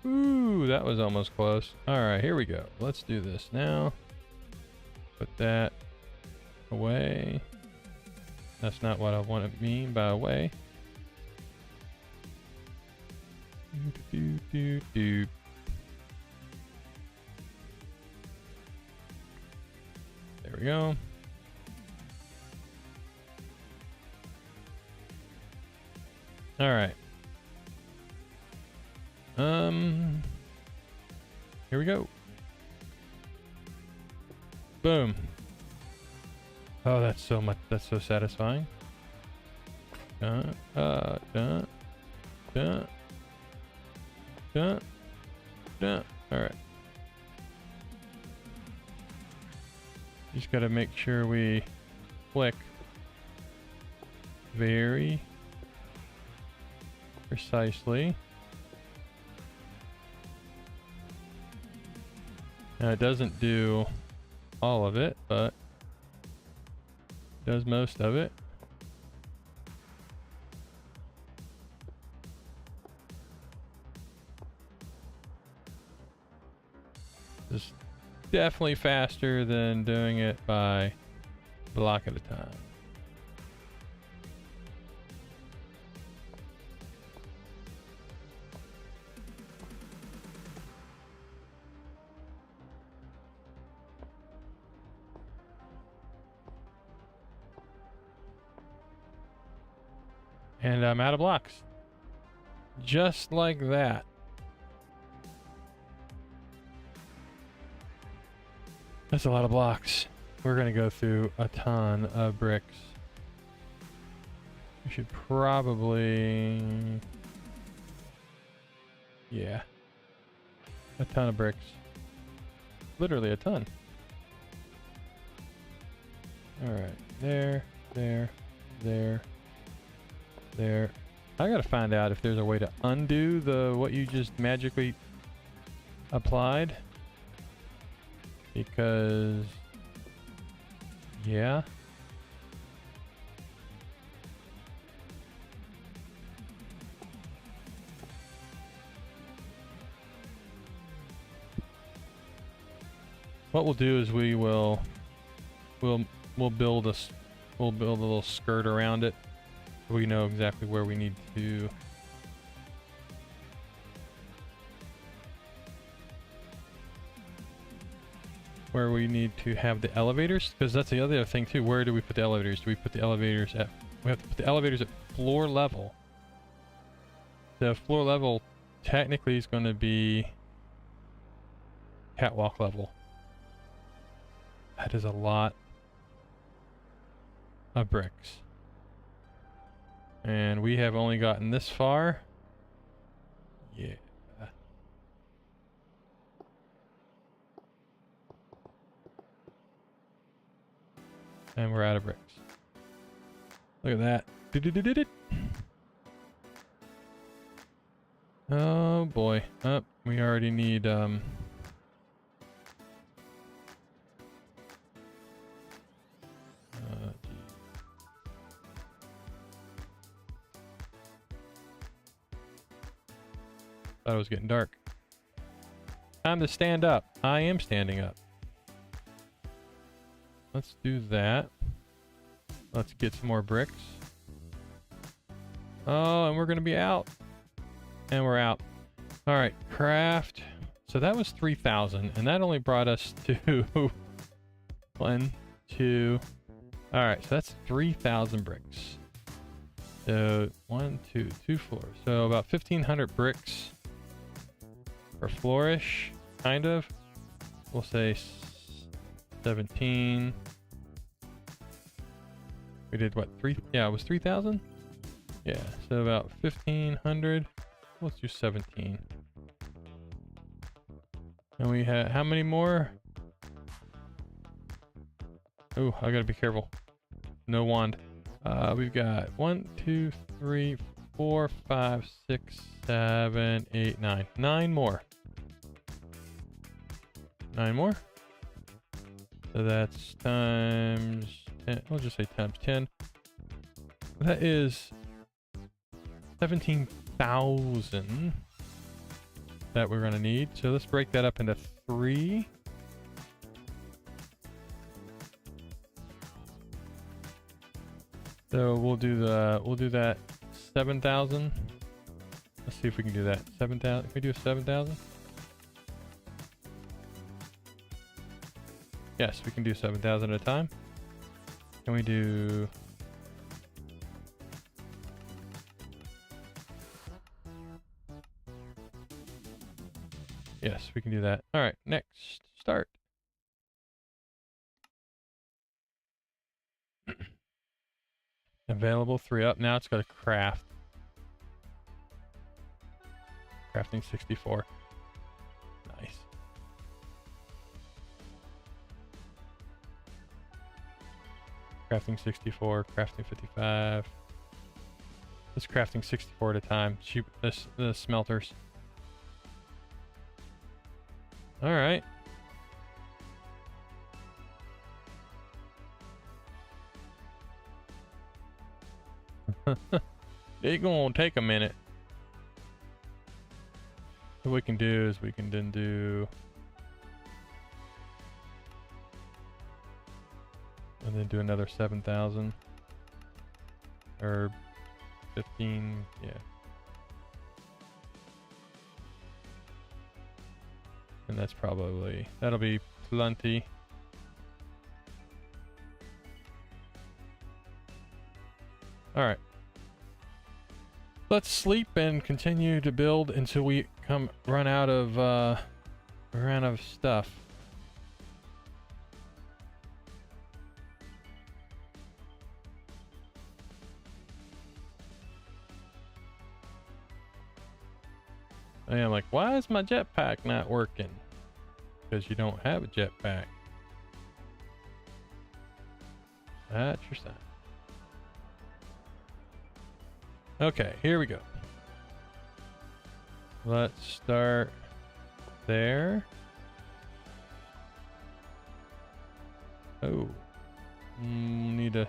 [SPEAKER 1] Ooh, that was almost close. All right, here we go. Let's do this now. Put that away. That's not what I want to mean by away. Do. There we go. All right. Here we go. Boom. Oh, that's so much. That's so satisfying. Dun. All right. Just got to make sure we click very precisely. Now it doesn't do all of it, but it does most of it. It's definitely faster than doing it by block at a time. And I'm out of blocks. Just like that. That's a lot of blocks. We're gonna go through a ton of bricks. We should probably... yeah. A ton of bricks. Literally a ton. Alright. There. There. I gotta find out if there's a way to undo what you just magically applied. Because, yeah. What we'll do is we'll build a little skirt around it. We know exactly where we need to have the elevators, because that's the other thing too. Where do we put the elevators? Do we put the elevators at... we have to put the elevators at floor level. The floor level technically is going to be catwalk level. That is a lot of bricks. And we have only gotten this far. Yeah. And we're out of bricks. Look at that. Oh boy. Oh, we already need thought it was getting dark. Time to stand up. I am standing up. Let's do that. Let's get some more bricks. Oh, and we're gonna be out. And we're out. All right, craft. So that was 3,000, and that only brought us to 1, 2. All right, so that's 3,000 bricks. So 1, 2, 2 floors. So about 1,500 bricks per flourish, kind of. We'll say 17. We did what? 3? Yeah, it was 3,000. Yeah, so about 1,500. Let's do 17. And we had how many more? Oh, I gotta be careful. No wand. We've got 1, 2, 3, 4, 5, 6, 7, 8, 9. 9 more. 9 more. So that's times 10. We'll just say times 10. That is 17,000 that we're gonna need. So let's break that up into 3. So we'll do that 7,000. Let's see if we can do that. 7,000. Can we do 7,000? Yes, we can do 7,000 at a time. Can we do... Yes, we can do that. All right, next, start. Available 3 up. Now it's got a craft. Crafting 64. Nice. Crafting 64, crafting 55. Let's crafting 64 at a time. Shoot the smelters. All right. It's gonna take a minute. What we can do is we can then do, and then do another 7,000 or 15. Yeah. And that's probably, that'll be plenty. All right. Let's sleep and continue to build until we run out of stuff. And I'm like, why is my jetpack not working? Because you don't have a jetpack. That's your sign. Okay, here we go. Let's start there. Oh, need to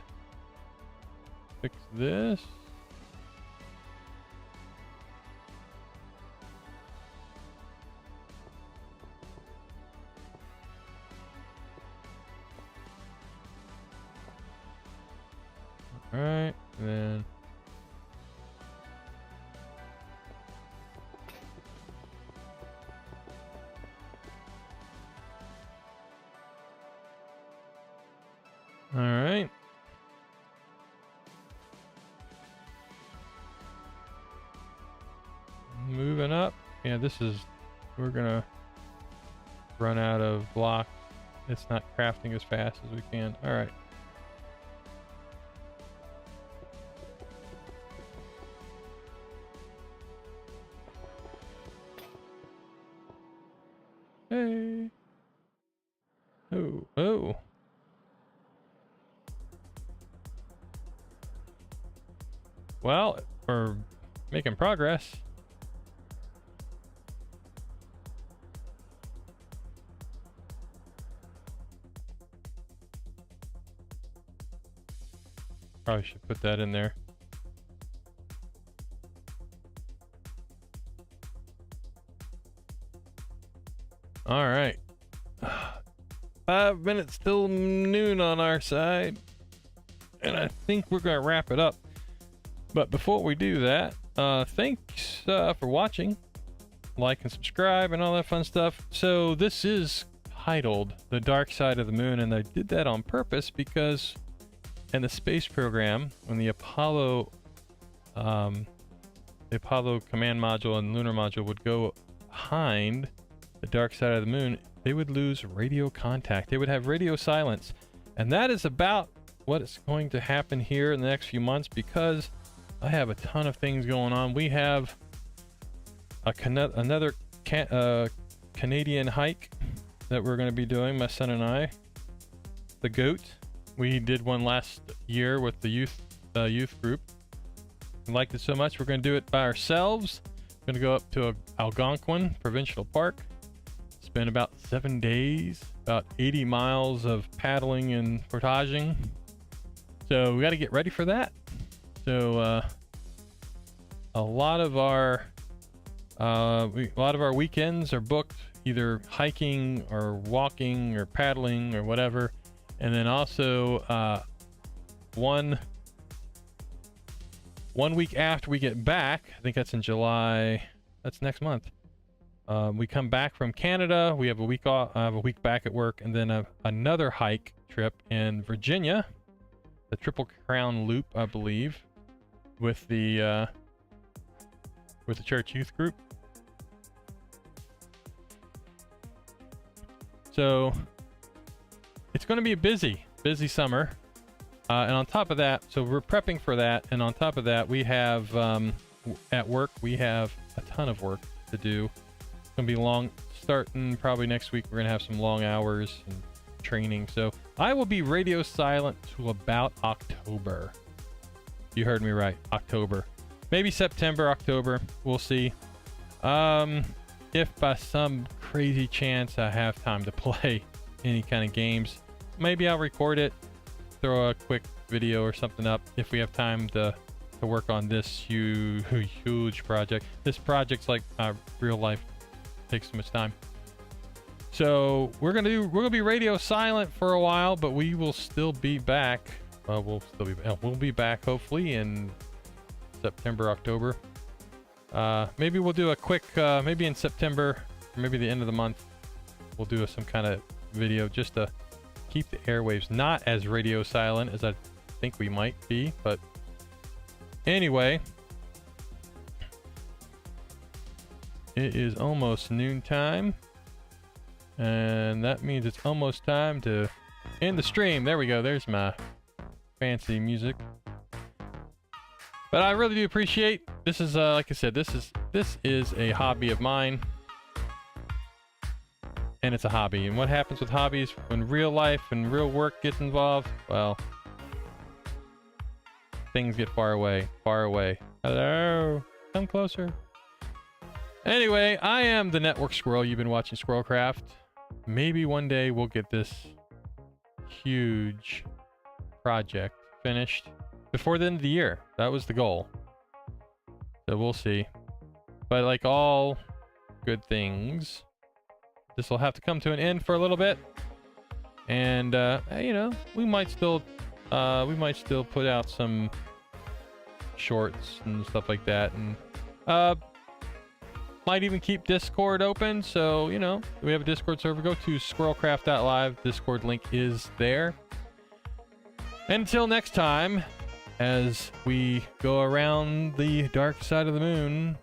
[SPEAKER 1] fix this. All right, then. All right. Moving up. Yeah, we're gonna run out of blocks. It's not crafting as fast as we can. All right. Hey. Oh, oh. Well, we're making progress. Probably should put that in there. All right. 5 minutes till noon on our side. And I think we're going to wrap it up. But before we do that, thanks for watching. Like and subscribe and all that fun stuff. So this is titled The Dark Side of the Moon, and I did that on purpose because in the space program, when the Apollo command module and lunar module would go behind the dark side of the moon, they would lose radio contact. They would have radio silence. And that is about what is going to happen here in the next few months because I have a ton of things going on. We have another Canadian hike that we're going to be doing, my son and I. The goat. We did one last year with the youth group. We liked it so much, we're going to do it by ourselves. We're going to go up to Algonquin Provincial Park. Spend about 7 days, about 80 miles of paddling and portaging. So we got to get ready for that. So a lot of our weekends are booked either hiking or walking or paddling or whatever. And then also one week after we get back, I think that's in July, that's next month. We come back from Canada, we have a week off, I have a week back at work, and then another hike trip in Virginia, the Triple Crown Loop, I believe, with the church youth group. So it's going to be a busy summer. And on top of that, so we're prepping for that. And on top of that, we have, at work, we have a ton of work to do. It's going to be long, starting probably next week. We're going to have some long hours and training. So I will be radio silent to about October. You heard me right, October. Maybe September, October, we'll see. If by some crazy chance I have time to play any kind of games, maybe I'll record it, throw a quick video or something up if we have time to work on this huge project. This project's like real life, takes so much time. So we're gonna be radio silent for a while, but we will still be back. We'll be back hopefully in September, October. Maybe we'll do a quick, maybe in September, or maybe the end of the month, we'll do some kind of video just to keep the airwaves not as radio silent as I think we might be. But anyway, it is almost noontime, and that means it's almost time to end the stream. There we go. There's my fancy music. But I really do appreciate this. Is like I said, this is a hobby of mine, and it's a hobby. And what happens with hobbies when real life and real work gets involved? Well, things get far away, far away. Hello, come closer. Anyway, I am the Network Squirrel. You've been watching SquirrelCraft. Maybe one day we'll get this huge project finished before the end of the year. That was the goal. So we'll see. But like all good things, this will have to come to an end for a little bit. And you know, we might still put out some shorts and stuff like that, and might even keep Discord open. So, you know, we have a Discord server. Go to SquirrelCraft.live. Discord link is there. Until next time, as we go around the dark side of the moon,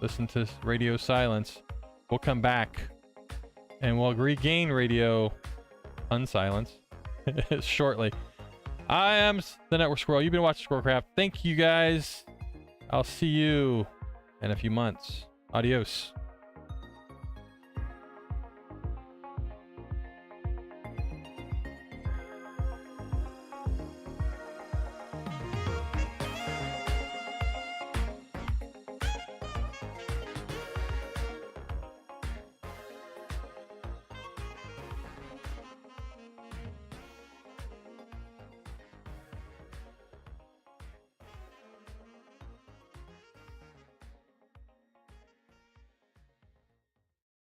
[SPEAKER 1] listen to radio silence, we'll come back and we'll regain radio unsilence shortly. I am the Network Squirrel. You've been watching SquirrelCraft. Thank you guys. I'll see you in a few months. Adios.